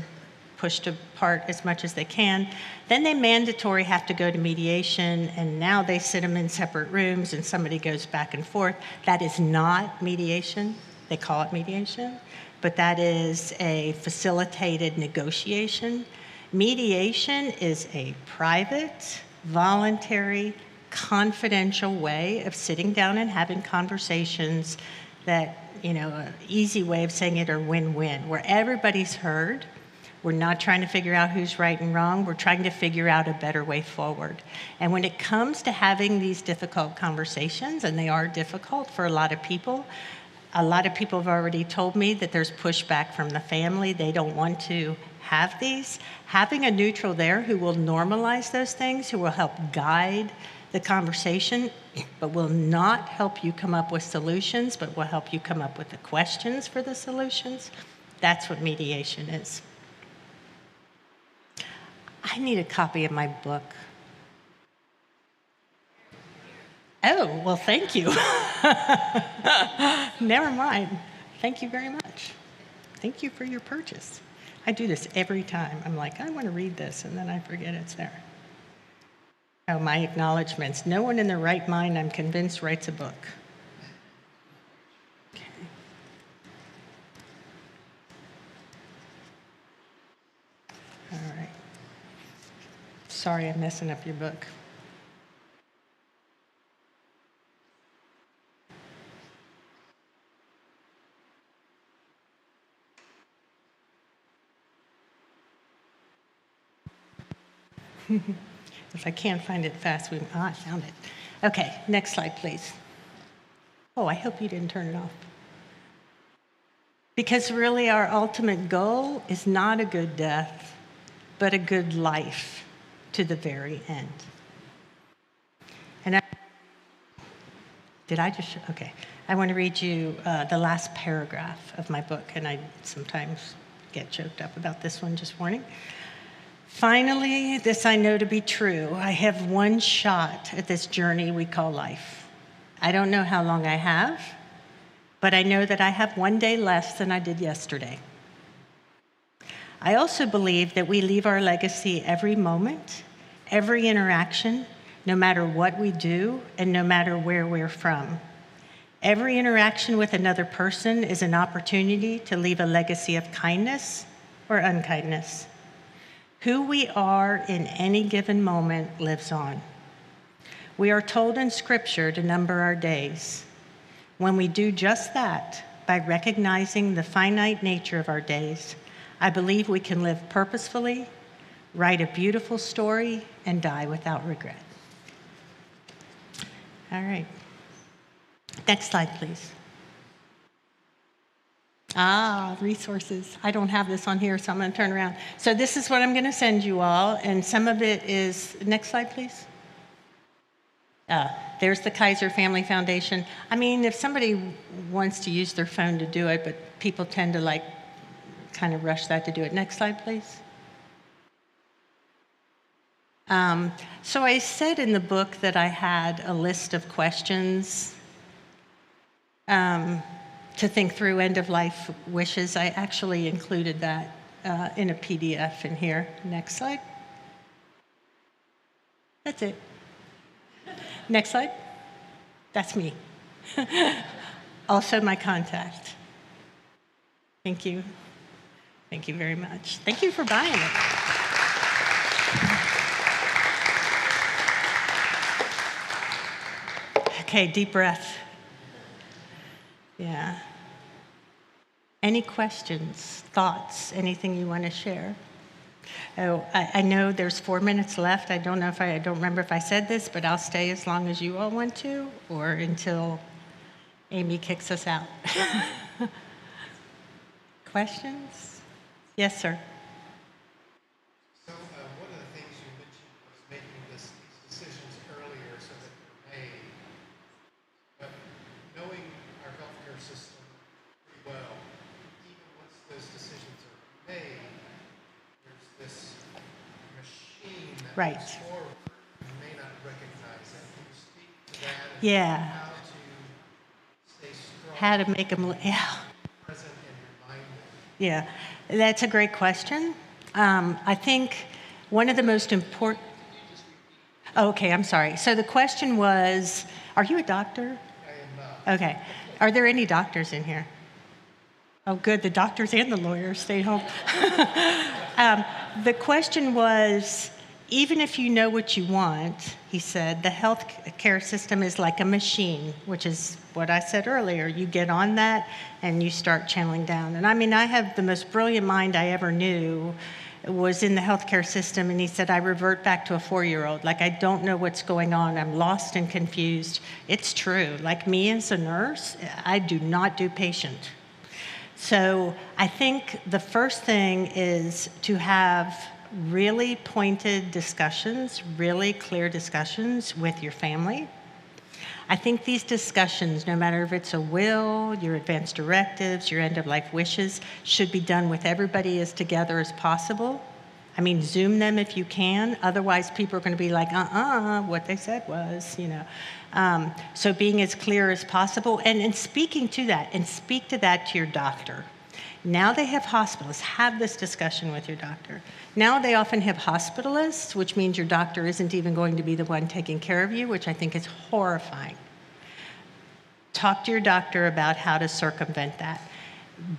pushed apart as much as they can. Then they mandatory have to go to mediation, and now they sit them in separate rooms and somebody goes back and forth. That is not mediation. They call it mediation, but that is a facilitated negotiation. Mediation is a private, voluntary, confidential way of sitting down and having conversations that, an easy way of saying it are win-win, where everybody's heard. We're not trying to figure out who's right and wrong. We're trying to figure out a better way forward. And when it comes to having these difficult conversations, and they are difficult for a lot of people have already told me that there's pushback from the family. They don't want to have these. Having a neutral there who will normalize those things, who will help guide the conversation, but will not help you come up with solutions, but will help you come up with the questions for the solutions. That's what mediation is. I need a copy of my book. Oh, well, thank you. Never mind. Thank you very much. Thank you for your purchase. I do this every time. I'm like, I want to read this, and then I forget it's there. Oh, my acknowledgments. No one in their right mind, I'm convinced, writes a book. Okay. All right. Sorry, I'm messing up your book. If I can't find it fast, I found it. Okay, next slide, please. Oh, I hope you didn't turn it off. Because really our ultimate goal is not a good death, but a good life to the very end. And I want to read you the last paragraph of my book, and I sometimes get choked up about this one, just warning. Finally, this I know to be true. I have one shot at this journey we call life. I don't know how long I have, but I know that I have one day less than I did yesterday. I also believe that we leave our legacy every moment, every interaction, no matter what we do and no matter where we're from. Every interaction with another person is an opportunity to leave a legacy of kindness or unkindness. Who we are in any given moment lives on. We are told in Scripture to number our days. When we do just that, by recognizing the finite nature of our days, I believe we can live purposefully, write a beautiful story, and die without regret. All right. Next slide, please. Resources. I don't have this on here, so I'm going to turn around. So this is what I'm going to send you all, and some of it is, next slide, please. There's the Kaiser Family Foundation. I mean, if somebody wants to use their phone to do it, but people tend to kind of rush that to do it. Next slide, please. So I said in the book that I had a list of questions to think through end-of-life wishes. I actually included that in a PDF in here. Next slide. That's it. Next slide. That's me. Also my contact. Thank you. Thank you very much. Thank you for buying it. Okay, deep breath. Yeah. Any questions, thoughts, anything you want to share? Oh, I know there's 4 minutes left. I don't remember if I said this, but I'll stay as long as you all want to, or until Amy kicks us out. Questions? Yes, sir. So one of the things you mentioned was making these decisions earlier so that they're made. But knowing our healthcare system pretty well, even once those decisions are made, there's this machine that Right. moves forward. You may not recognize that. Can you speak to that? And Yeah. how to stay strong, How to make them, yeah. present, and remind them? Yeah, that's a great question. I think one of the most important. Oh, okay, I'm sorry. So the question was, are you a doctor? I am not. Okay. Are there any doctors in here? Oh, good. The doctors and the lawyers stayed home. The question was, even if you know what you want, he said, the health care system is like a machine, which is what I said earlier. You get on that and you start channeling down. And I mean, I have the most brilliant mind I ever knew was in the healthcare system, and he said, I revert back to a 4-year-old. Like, I don't know what's going on. I'm lost and confused. It's true. Like me as a nurse, I do not do patient. So I think the first thing is to have really pointed discussions, really clear discussions with your family. I think these discussions, no matter if it's a will, your advance directives, your end-of-life wishes, should be done with everybody as together as possible. I mean, Zoom them if you can. Otherwise, people are going to be like, what they said was, So being as clear as possible and speaking to that, and speak to that to your doctor. Now they have hospitalists. Have this discussion with your doctor. Now they often have hospitalists, which means your doctor isn't even going to be the one taking care of you, which I think is horrifying. Talk to your doctor about how to circumvent that.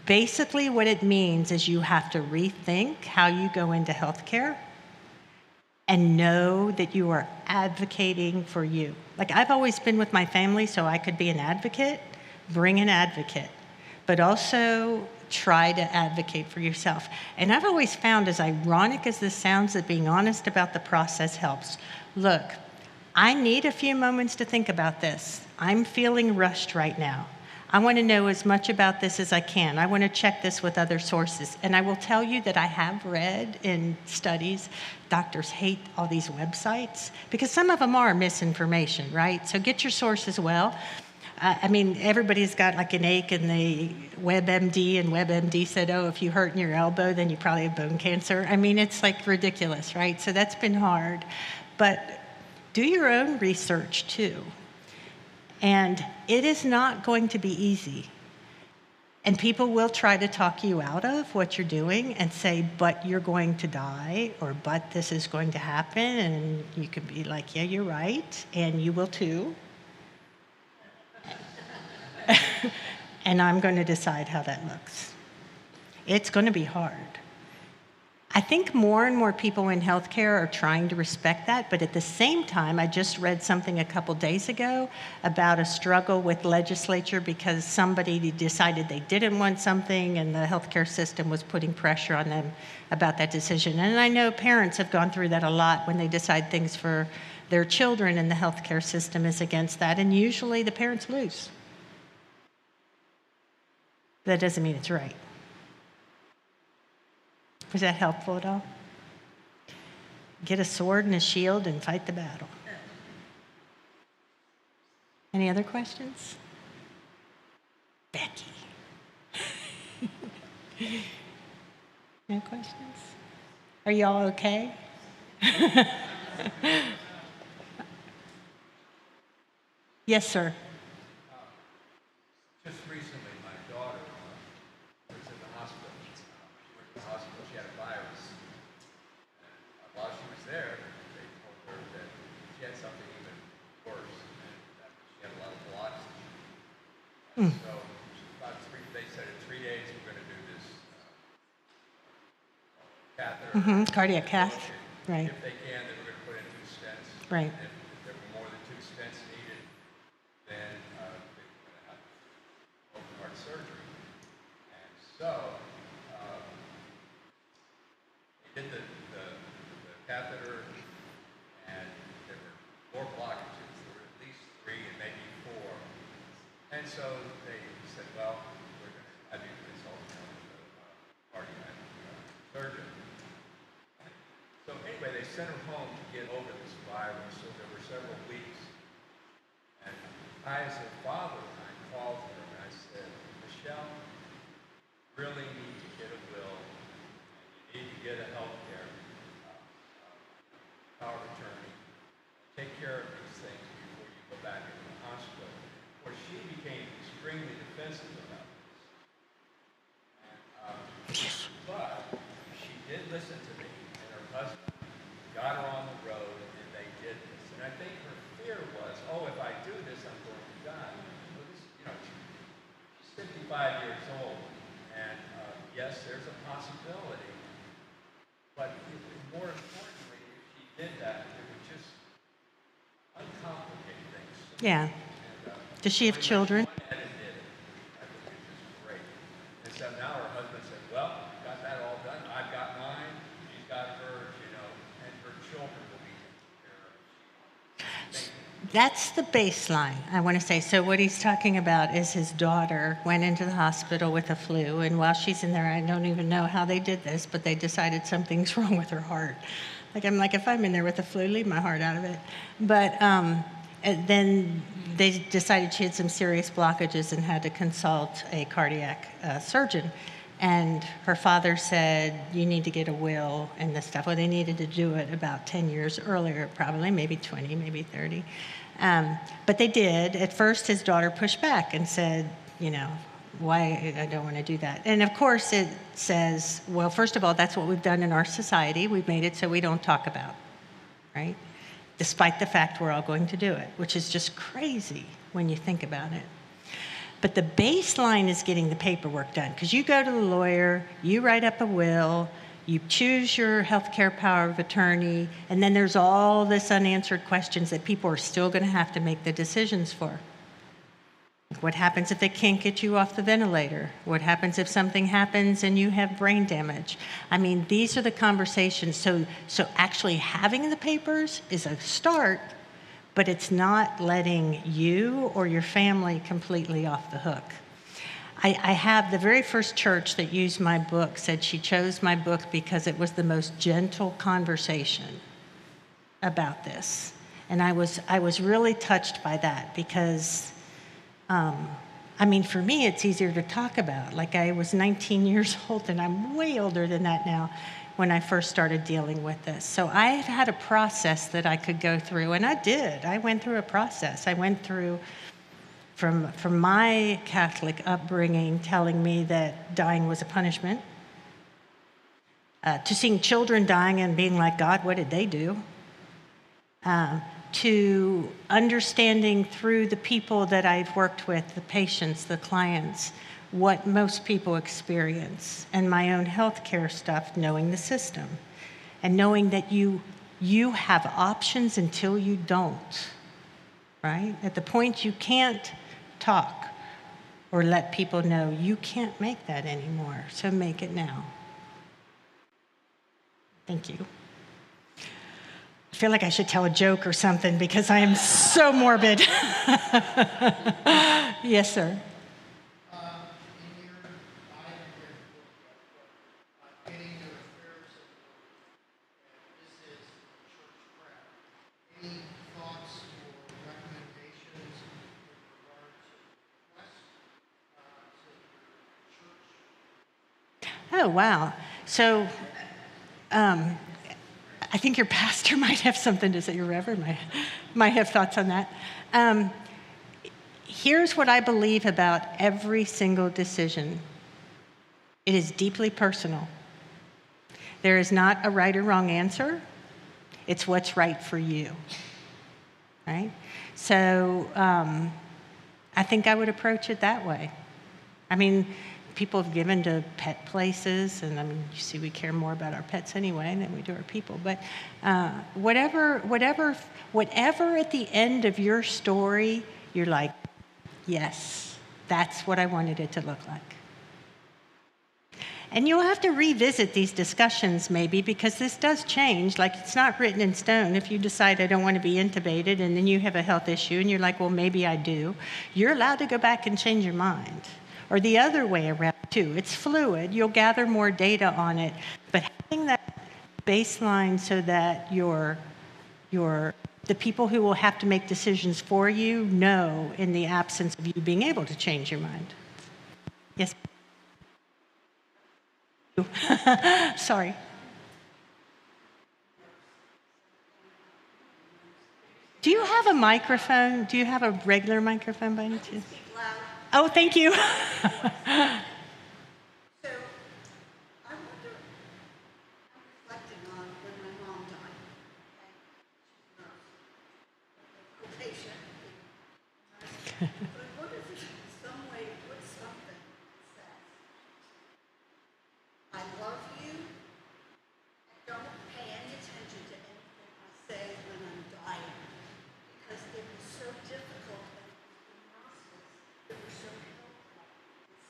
Basically, what it means is you have to rethink how you go into healthcare and know that you are advocating for you. Like, I've always been with my family, so I could be an advocate. Bring an advocate. But also try to advocate for yourself. And I've always found, as ironic as this sounds, that being honest about the process helps. Look, I need a few moments to think about this. I'm feeling rushed right now. I want to know as much about this as I can. I want to check this with other sources. And I will tell you that I have read in studies, doctors hate all these websites because some of them are misinformation, right? So get your sources well. I mean, everybody's got like an ache in the WebMD, and WebMD said, oh, if you hurt in your elbow, then you probably have bone cancer. I mean, it's like ridiculous, right? So that's been hard. But do your own research too. And it is not going to be easy. And people will try to talk you out of what you're doing and say, but you're going to die, or but this is going to happen. And you can be like, yeah, you're right, and you will too. And I'm going to decide how that looks. It's going to be hard. I think more and more people in healthcare are trying to respect that, but at the same time, I just read something a couple days ago about a struggle with legislature because somebody decided they didn't want something and the healthcare system was putting pressure on them about that decision. And I know parents have gone through that a lot when they decide things for their children and the healthcare system is against that, and usually the parents lose. That doesn't mean it's right. Was that helpful at all? Get a sword and a shield and fight the battle. Any other questions? Becky. No questions? Are you all okay? Yes, sir. Just recently, my daughter was in the hospital. She went to the hospital. She had a virus. And while she was there, they told her that she had something even worse, and that she had a lot of blocks. So they said in 3 days we're going to do this catheter. Cardiac cath. Right. If they can, then we're going to put in 2 stents. Right. And if there were more than 2 stents needed, then they were going to have open heart surgery. And so they did the catheter, and there were 4 blockages. There were at least 3 and maybe 4. And so they said, well, we're going to have you consult the cardiac surgeon. So anyway, they sent her home to get over this virus. So there were several weeks. And I, as her father, I called her and I said, Michelle, you really need to get a will. And you need to get a healthcare power of attorney. Take care of these things before you go back into the hospital. Of course, she became extremely defensive about this. But she did listen to me, and her husband got her on the road, and they did this. And I think her fear was, oh, if I do this, I'm going to die. Well, this, she's 55 years old, and yes, there's a possibility. But more importantly, if she did that, it would just uncomplicate things. Yeah. Does she have children? Went ahead and did it. I think it's just great. And so now her husband said, well, got that all done. I've got mine. She's got hers, and her children will be taken care of. That's the baseline, I want to say. So what he's talking about is his daughter went into the hospital with a flu, and while she's in there, I don't even know how they did this, but they decided something's wrong with her heart. I'm like, if I'm in there with a flu, leave my heart out of it. But and then they decided she had some serious blockages and had to consult a cardiac surgeon. And her father said, you need to get a will and this stuff. Well, they needed to do it about 10 years earlier, probably, maybe 20, maybe 30. But they did. At first, his daughter pushed back and said, why I don't want to do that. And of course, it says, well, first of all, that's what we've done in our society. We've made it so we don't talk about, right? Despite the fact we're all going to do it, which is just crazy when you think about it. But the baseline is getting the paperwork done, because you go to the lawyer, you write up a will, you choose your healthcare power of attorney, and then there's all this unanswered questions that people are still going to have to make the decisions for. What happens if they can't get you off the ventilator? What happens if something happens and you have brain damage? I mean, these are the conversations. So actually having the papers is a start, but it's not letting you or your family completely off the hook. I have the very first church that used my book said she chose my book because it was the most gentle conversation about this. And I was really touched by that, because I mean, for me, it's easier to talk about. Like, I was 19 years old, and I'm way older than that now when I first started dealing with this. So I've had a process that I could go through, and I did. I went through a process. I went through from my Catholic upbringing telling me that dying was a punishment, to seeing children dying and being like, God, what did they do? To understanding through the people that I've worked with, the patients, the clients, what most people experience, and my own healthcare stuff, knowing the system, and knowing that you have options until you don't, right? At the point you can't talk or let people know, you can't make that anymore, so make it now. Thank you. I feel like I should tell a joke or something because I am so morbid. Yes, sir. In your I have read the book, getting your affairs in order, this is church prep. Any thoughts or recommendations with regard to requests to your church? Oh, wow. So I think your pastor might have something to say, your reverend might have thoughts on that. Here's what I believe about every single decision. It is deeply personal. There is not a right or wrong answer. It's what's right for you, right? So I think I would approach it that way. I mean, people have given to pet places, and I mean, you see, we care more about our pets anyway than we do our people. But whatever at the end of your story, you're like, yes, that's what I wanted it to look like. And you'll have to revisit these discussions maybe, because this does change. Like, it's not written in stone. If you decide I don't want to be intubated and then you have a health issue and you're like, well, maybe I do, you're allowed to go back and change your mind. Or the other way around, too. It's fluid. You'll gather more data on it. But having that baseline so that the people who will have to make decisions for you know in the absence of you being able to change your mind. Yes? Sorry. Do you have a microphone? Do you have a regular microphone by any chance? Oh, thank you. So, I wonder, I'm reflecting on when my mom died. Okay? She's a patient. But I wonder if you in some way put something that says, I love you, and don't pay any attention to anything I say when I'm dying. Because it was so difficult, and the nurses that were so helpful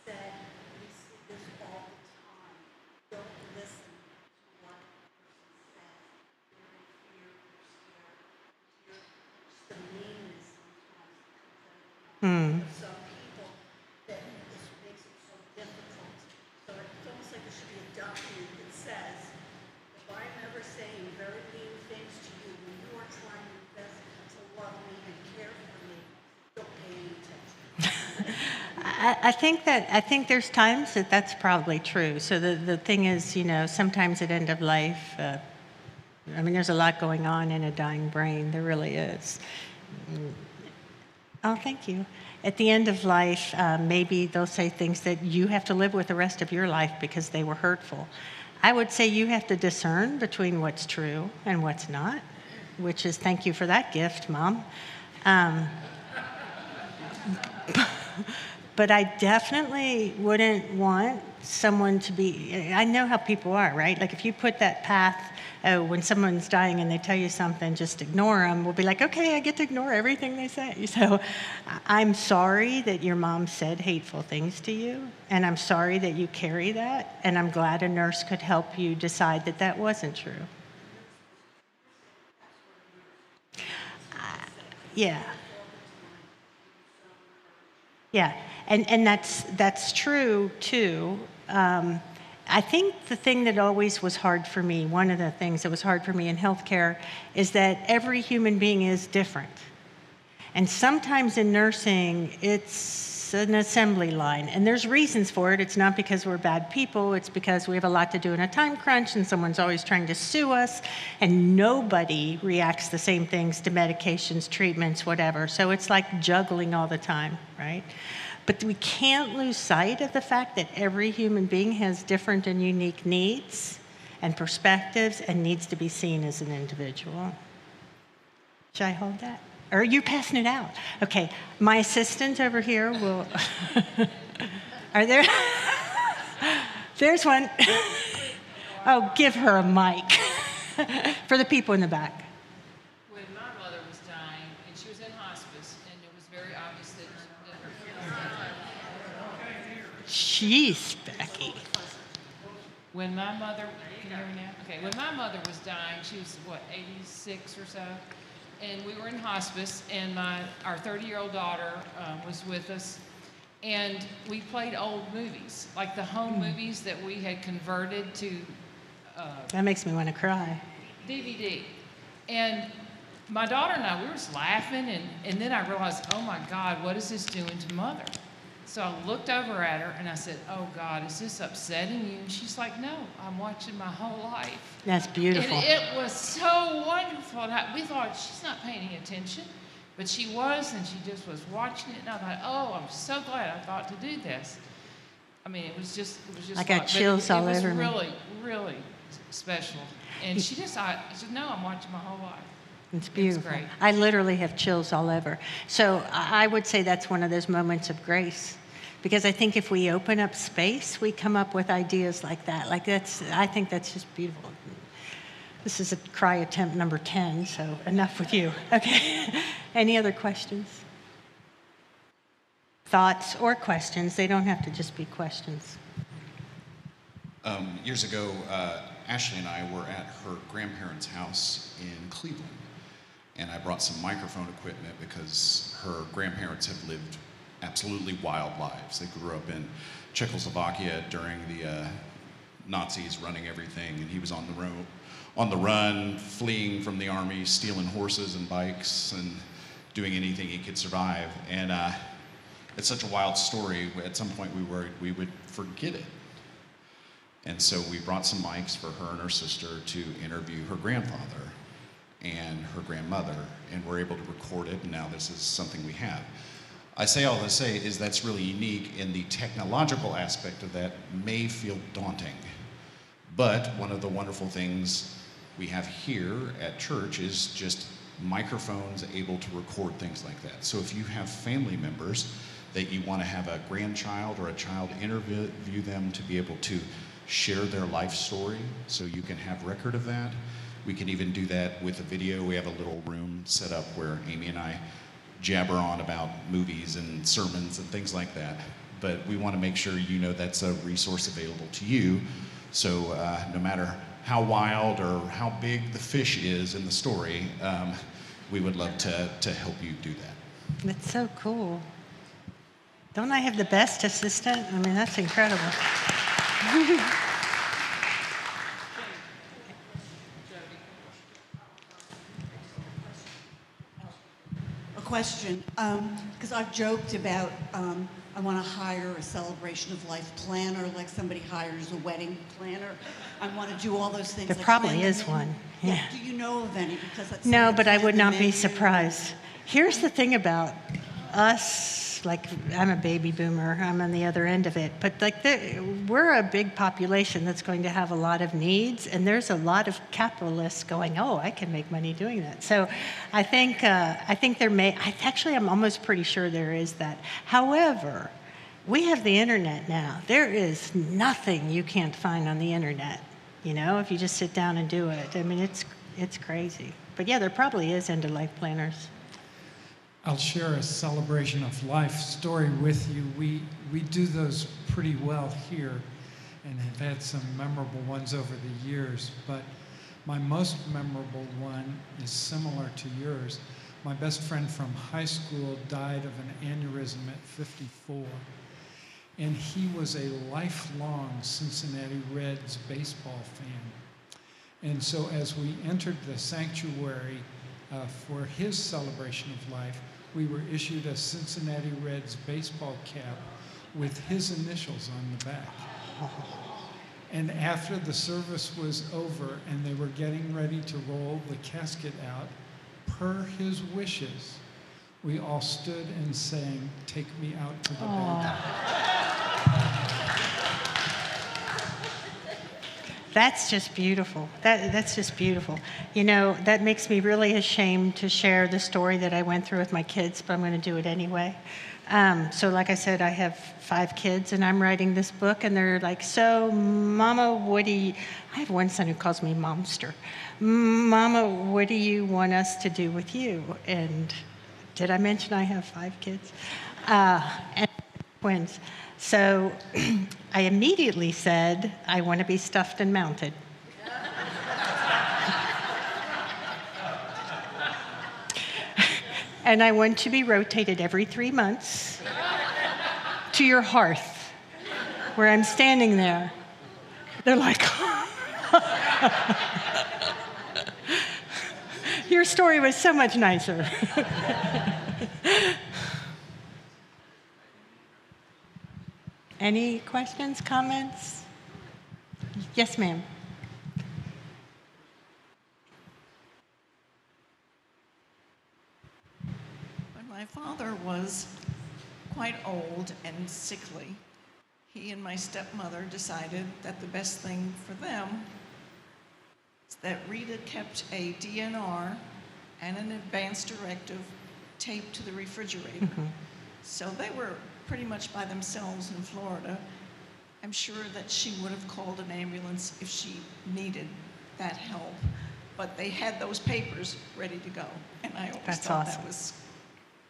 said, we see this all the time. Don't listen to what a person says. You're in fear, you're scared, you're just the meanness sometimes that comes out of some people that this makes it so difficult. So it's almost like there should be a document that says, if I'm ever saying very mean things to you when you are trying your best to love me and care for me, don't pay any attention. I think there's times that that's probably true. So the thing is, sometimes at end of life, I mean, there's a lot going on in a dying brain. There really is. Oh, thank you. At the end of life, maybe they'll say things that you have to live with the rest of your life because they were hurtful. I would say you have to discern between what's true and what's not, which is thank you for that gift, Mom. But I definitely wouldn't want someone to be, I know how people are, right? Like if you put that path, when someone's dying and they tell you something, just ignore them. We'll be like, okay, I get to ignore everything they say. So I'm sorry that your mom said hateful things to you, and I'm sorry that you carry that, and I'm glad a nurse could help you decide that that wasn't true. Yeah. Yeah, and that's true too. I think the thing that always was hard for me, one of the things that was hard for me in healthcare, is that every human being is different. And sometimes in nursing, it's an assembly line. And there's reasons for it. It's not because we're bad people. It's because we have a lot to do in a time crunch, and someone's always trying to sue us, and nobody reacts the same things to medications, treatments, whatever. So it's like juggling all the time, right? But we can't lose sight of the fact that every human being has different and unique needs and perspectives and needs to be seen as an individual. Should I hold that? Or are you passing it out? Okay, my assistant over here will. Are there? There's one. Oh, give her a mic for the people in the back. When my mother was dying, and she was in hospice, and it was very obvious that her. Jeez, Becky. When my mother, can you hear me now? Okay, when my mother was dying, she was, what, 86 or so? And we were in hospice, and our 30-year-old daughter was with us, and we played old movies, like the home movies that we had converted to That makes me want to cry. DVD. And my daughter and I, we were just laughing, and then I realized, oh my God, what is this doing to Mother? So I looked over at her and I said, oh God, is this upsetting you? And she's like, no, I'm watching my whole life. That's beautiful. And it was so wonderful. And we thought, she's not paying any attention. But she was, and she just was watching it. And I thought, oh, I'm so glad I thought to do this. I mean, it was just I got chills all over me. It was really, really special. And she said, no, I'm watching my whole life. It's beautiful. great. I literally have chills all over. So I would say that's one of those moments of grace. Because I think if we open up space, we come up with ideas like that. I think that's just beautiful. This is a cry attempt number 10, so enough with you. Okay. Any other questions? Thoughts or questions? They don't have to just be questions. Years ago, Ashley and I were at her grandparents' house in Cleveland, and I brought some microphone equipment because her grandparents have lived absolutely wild lives. They grew up in Czechoslovakia during the Nazis running everything, and he was on the run, fleeing from the army, stealing horses and bikes, and doing anything he could survive. And it's such a wild story. At some point, we worried we would forget it. And so we brought some mics for her and her sister to interview her grandfather and her grandmother, and we're able to record it, and now this is something we have. I say all to say is that's really unique, and the technological aspect of that may feel daunting. But one of the wonderful things we have here at church is just microphones able to record things like that. So if you have family members that you want to have a grandchild or a child interview them to be able to share their life story so you can have record of that. We can even do that with a video. We have a little room set up where Amy and I jabber on about movies and sermons and things like that. But we want to make sure you know that's a resource available to you. So no matter how wild or how big the fish is in the story, we would love to help you do that. That's so cool. Don't I have the best assistant? I mean, that's incredible. Question, because I've joked about I want to hire a celebration of life planner, like somebody hires a wedding planner. I want to do all those things. There like probably plan is them in. one. Yeah. Do you know of any? Because that's No, something but I plan would the not be menu. surprised. Here's the thing about us, like I'm a baby boomer, I'm on the other end of it, but like we're a big population that's going to have a lot of needs, and there's a lot of capitalists going, oh, I can make money doing that. So I think there may, I'm almost pretty sure there is that. However, we have the internet now. There is nothing you can't find on the internet, you know, if you just sit down and do it. I mean, it's crazy. But yeah, there probably is end-of-life planners. I'll share a celebration of life story with you. We do those pretty well here and have had some memorable ones over the years, but my most memorable one is similar to yours. My best friend from high school died of an aneurysm at 54, and he was a lifelong Cincinnati Reds baseball fan. And so as we entered the sanctuary for his celebration of life, we were issued a Cincinnati Reds baseball cap with his initials on the back. And after the service was over and they were getting ready to roll the casket out, per his wishes, we all stood and sang, "Take Me Out to the Band." That's just beautiful. That's just beautiful. You know, that makes me really ashamed to share the story that I went through with my kids, but I'm going to do it anyway. So like I said, I have 5 kids, and I'm writing this book, and they're like, "So, Mama, what do you..." I have one son who calls me Momster. "Mama, what do you want us to do with you?" And did I mention I have 5 kids? And twins. So I immediately said, "I want to be stuffed and mounted." And I want to be rotated every 3 months to your hearth, where I'm standing there. They're like, "Your story was so much nicer." Any questions, comments? Yes, ma'am. When my father was quite old and sickly, he and my stepmother decided that the best thing for them is that Rita kept a DNR and an advance directive taped to the refrigerator. So they were pretty much by themselves in Florida. I'm sure that she would have called an ambulance if she needed that help, but they had those papers ready to go, and I always That's thought awesome. that was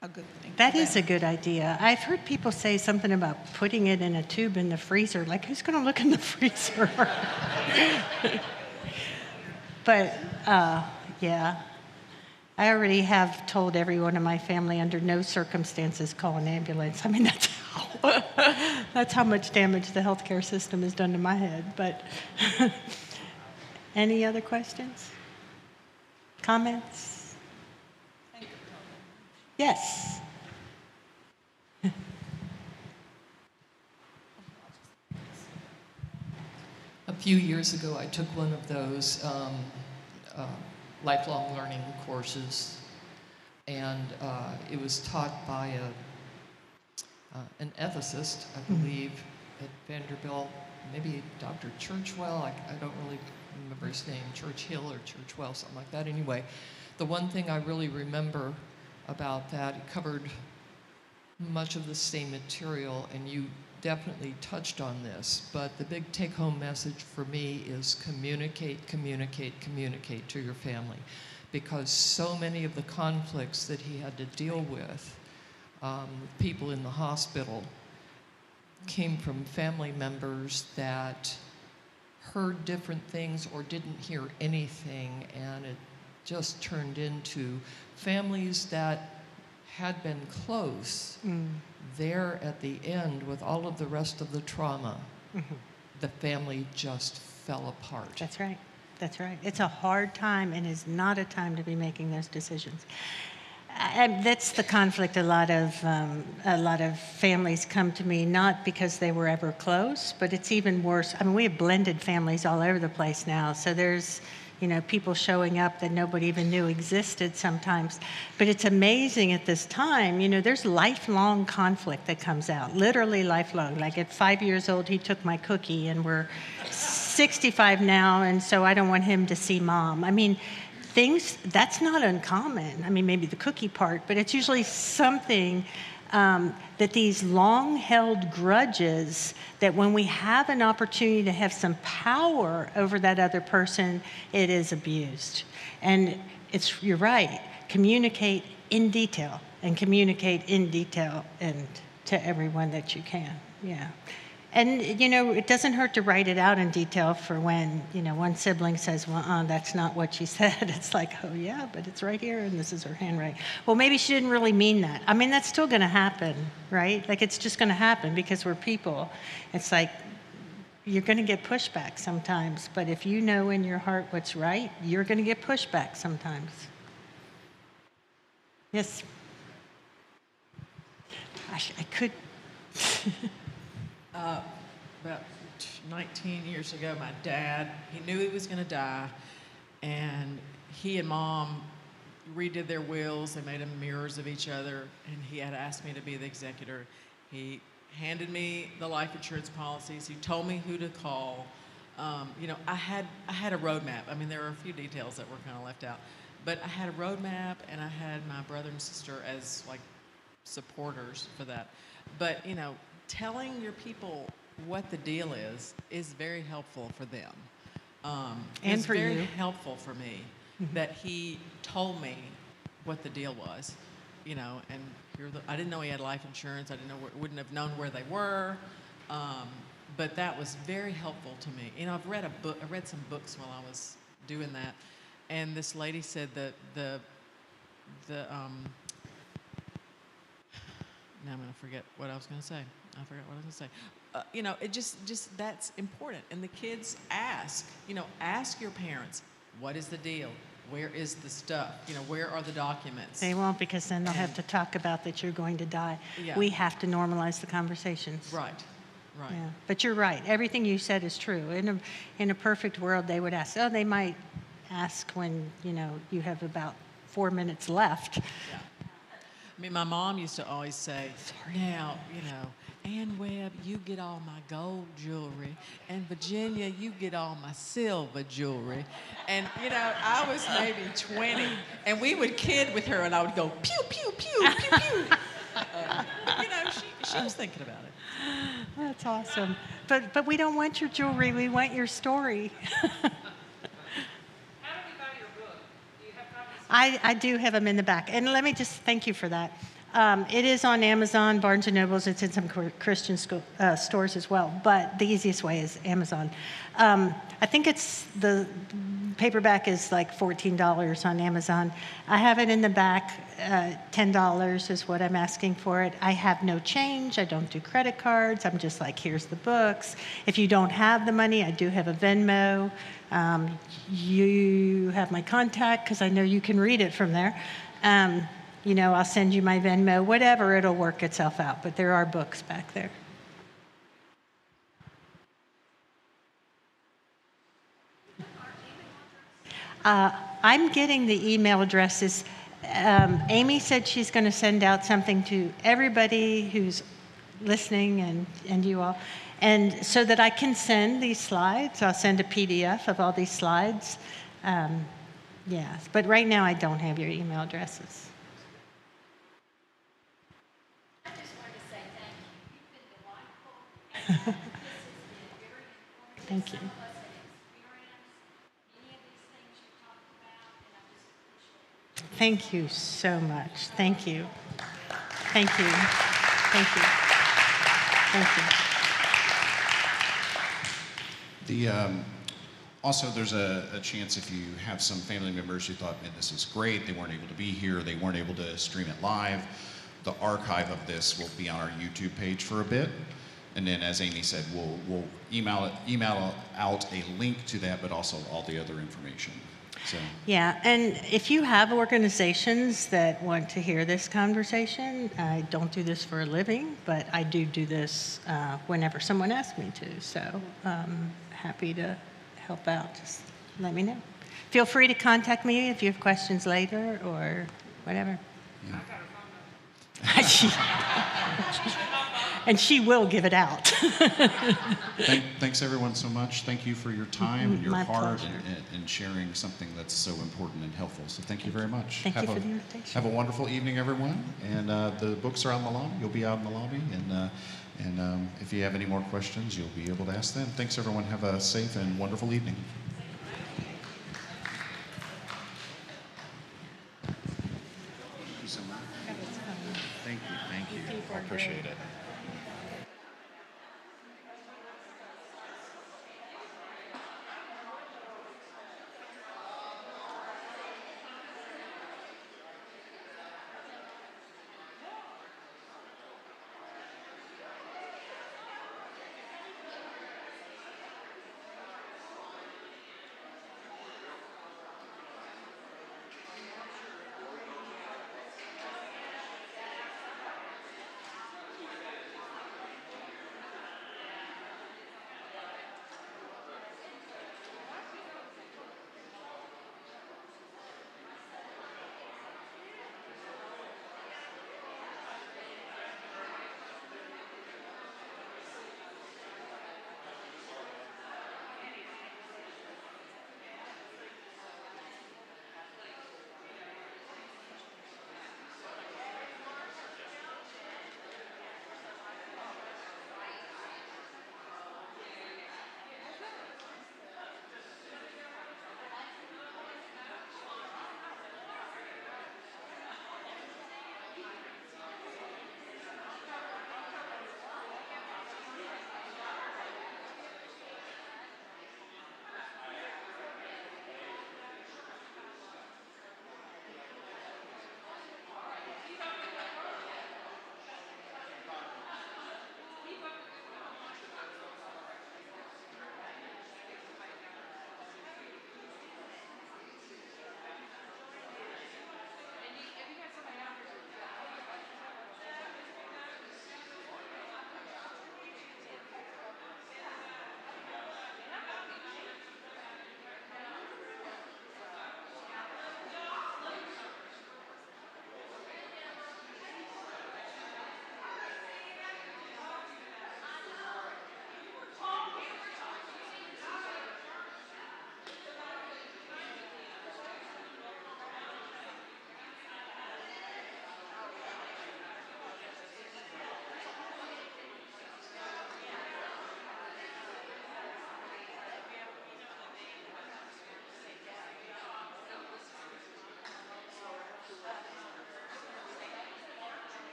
a good thing. That for is a them. good idea. I've heard people say something about putting it in a tube in the freezer. Like, who's going to look in the freezer? But, yeah. I already have told everyone in my family under no circumstances call an ambulance. I mean, that's how much damage the healthcare system has done to my head. But any other questions? Comments? Yes. A few years ago, I took one of those lifelong learning courses, and it was taught by an ethicist, I believe, at Vanderbilt, maybe Dr. Churchwell. I don't really remember his name, Churchill or Churchwell, something like that. Anyway, the one thing I really remember about that, it covered much of the same material, and you definitely touched on this, but the big take-home message for me is communicate, communicate, communicate to your family, because so many of the conflicts that he had to deal with, people in the hospital, came from family members that heard different things or didn't hear anything, and it just turned into families that had been close. There at the end, with all of the rest of the trauma, the family just fell apart. That's right. That's right. It's a hard time and is not a time to be making those decisions. And that's the conflict. A lot of families come to me not because they were ever close, but it's even worse. I mean, we have blended families all over the place now. So there's, people showing up that nobody even knew existed sometimes. But it's amazing at this time, there's lifelong conflict that comes out, literally lifelong. Like at 5 years old, he took my cookie, and we're 65 now, and so I don't want him to see Mom. I mean, that's not uncommon. I mean, maybe the cookie part, but it's usually something that these long-held grudges, that when we have an opportunity to have some power over that other person, it is abused. And you're right, communicate in detail, and communicate in detail and to everyone that you can, yeah. And, it doesn't hurt to write it out in detail for when, one sibling says, well, that's not what she said. It's like, oh, yeah, but it's right here, and this is her handwriting. Well, maybe she didn't really mean that. I mean, that's still going to happen, right? Like, it's just going to happen because we're people. It's like, you're going to get pushback sometimes, but if you know in your heart what's right, you're going to get pushback sometimes. Yes? I could. About 19 years ago, my dad, he knew he was going to die, and he and mom redid their wills. They made them mirrors of each other, and he had asked me to be the executor. He handed me the life insurance policies. He told me who to call. You know, I had a roadmap. I mean, there were a few details that were kind of left out, but I had a roadmap, and I had my brother and sister as like supporters for that. But you know, telling your people what the deal is very helpful for them. And it's for very you. helpful for me that he told me what the deal was, you know, and I didn't know he had life insurance. I wouldn't have known where they were, but that was very helpful to me. You know, I read some books while I was doing that, and this lady said that now I'm going to forget what I was going to say. I forgot what I was going to say. You know, it just that's important. And the kids ask your parents, what is the deal? Where is the stuff? You know, where are the documents? They won't, because then they'll have to talk about that you're going to die. Yeah. We have to normalize the conversations. Right. Yeah. But you're right. Everything you said is true. In a perfect world, they would ask. Oh, they might ask when, you know, you have about 4 minutes left. Yeah. I mean, my mom used to always say, now, you know, Ann Webb, you get all my gold jewelry, and Virginia, you get all my silver jewelry. And, you know, I was maybe 20, and we would kid with her, and I would go, pew, pew, pew, pew, pew. You know, she was thinking about it. That's awesome. But we don't want your jewelry. We want your story. How do we buy your book? Do you have copies? I do have them in the back. And let me just thank you for that. It is on Amazon, Barnes & Nobles. It's in some Christian stores as well. But the easiest way is Amazon. I think the paperback is like $14 on Amazon. I have it in the back. $10 is what I'm asking for it. I have no change. I don't do credit cards. I'm just like, here's the books. If you don't have the money, I do have a Venmo. You have my contact because I know you can read it from there. You know, I'll send you my Venmo, whatever, it'll work itself out. But there are books back there. I'm getting the email addresses. Amy said she's going to send out something to everybody who's listening and you all. And so that I can send these slides, I'll send a PDF of all these slides. Yes, but right now I don't have your email addresses. I just want to say thank you. You've been delightful. And this has been very informative. Thank you. Some of us have experienced many of these things you talked about, and I just appreciate it. Thank you so much. Thank you. Thank you. Thank you. Thank you. Also, there's a chance if you have some family members who thought, man, this is great, they weren't able to be here, they weren't able to stream it live, the archive of this will be on our YouTube page for a bit. And then, as Amy said, we'll email out a link to that, but also all the other information. So. Yeah, and if you have organizations that want to hear this conversation, I don't do this for a living, but I do this whenever someone asks me to. So happy to help out. Just let me know. Feel free to contact me if you have questions later or whatever. Yeah. And she will give it out. Thanks everyone so much. Thank you for your time and your My heart pleasure. and sharing something that's so important and helpful. So thank you very much. Thank you for the invitation. Have a wonderful evening, everyone. And the books are out in the lobby. You'll be out in the lobby. And if you have any more questions, you'll be able to ask them. Thanks everyone. Have a safe and wonderful evening. Thank you. I appreciate it.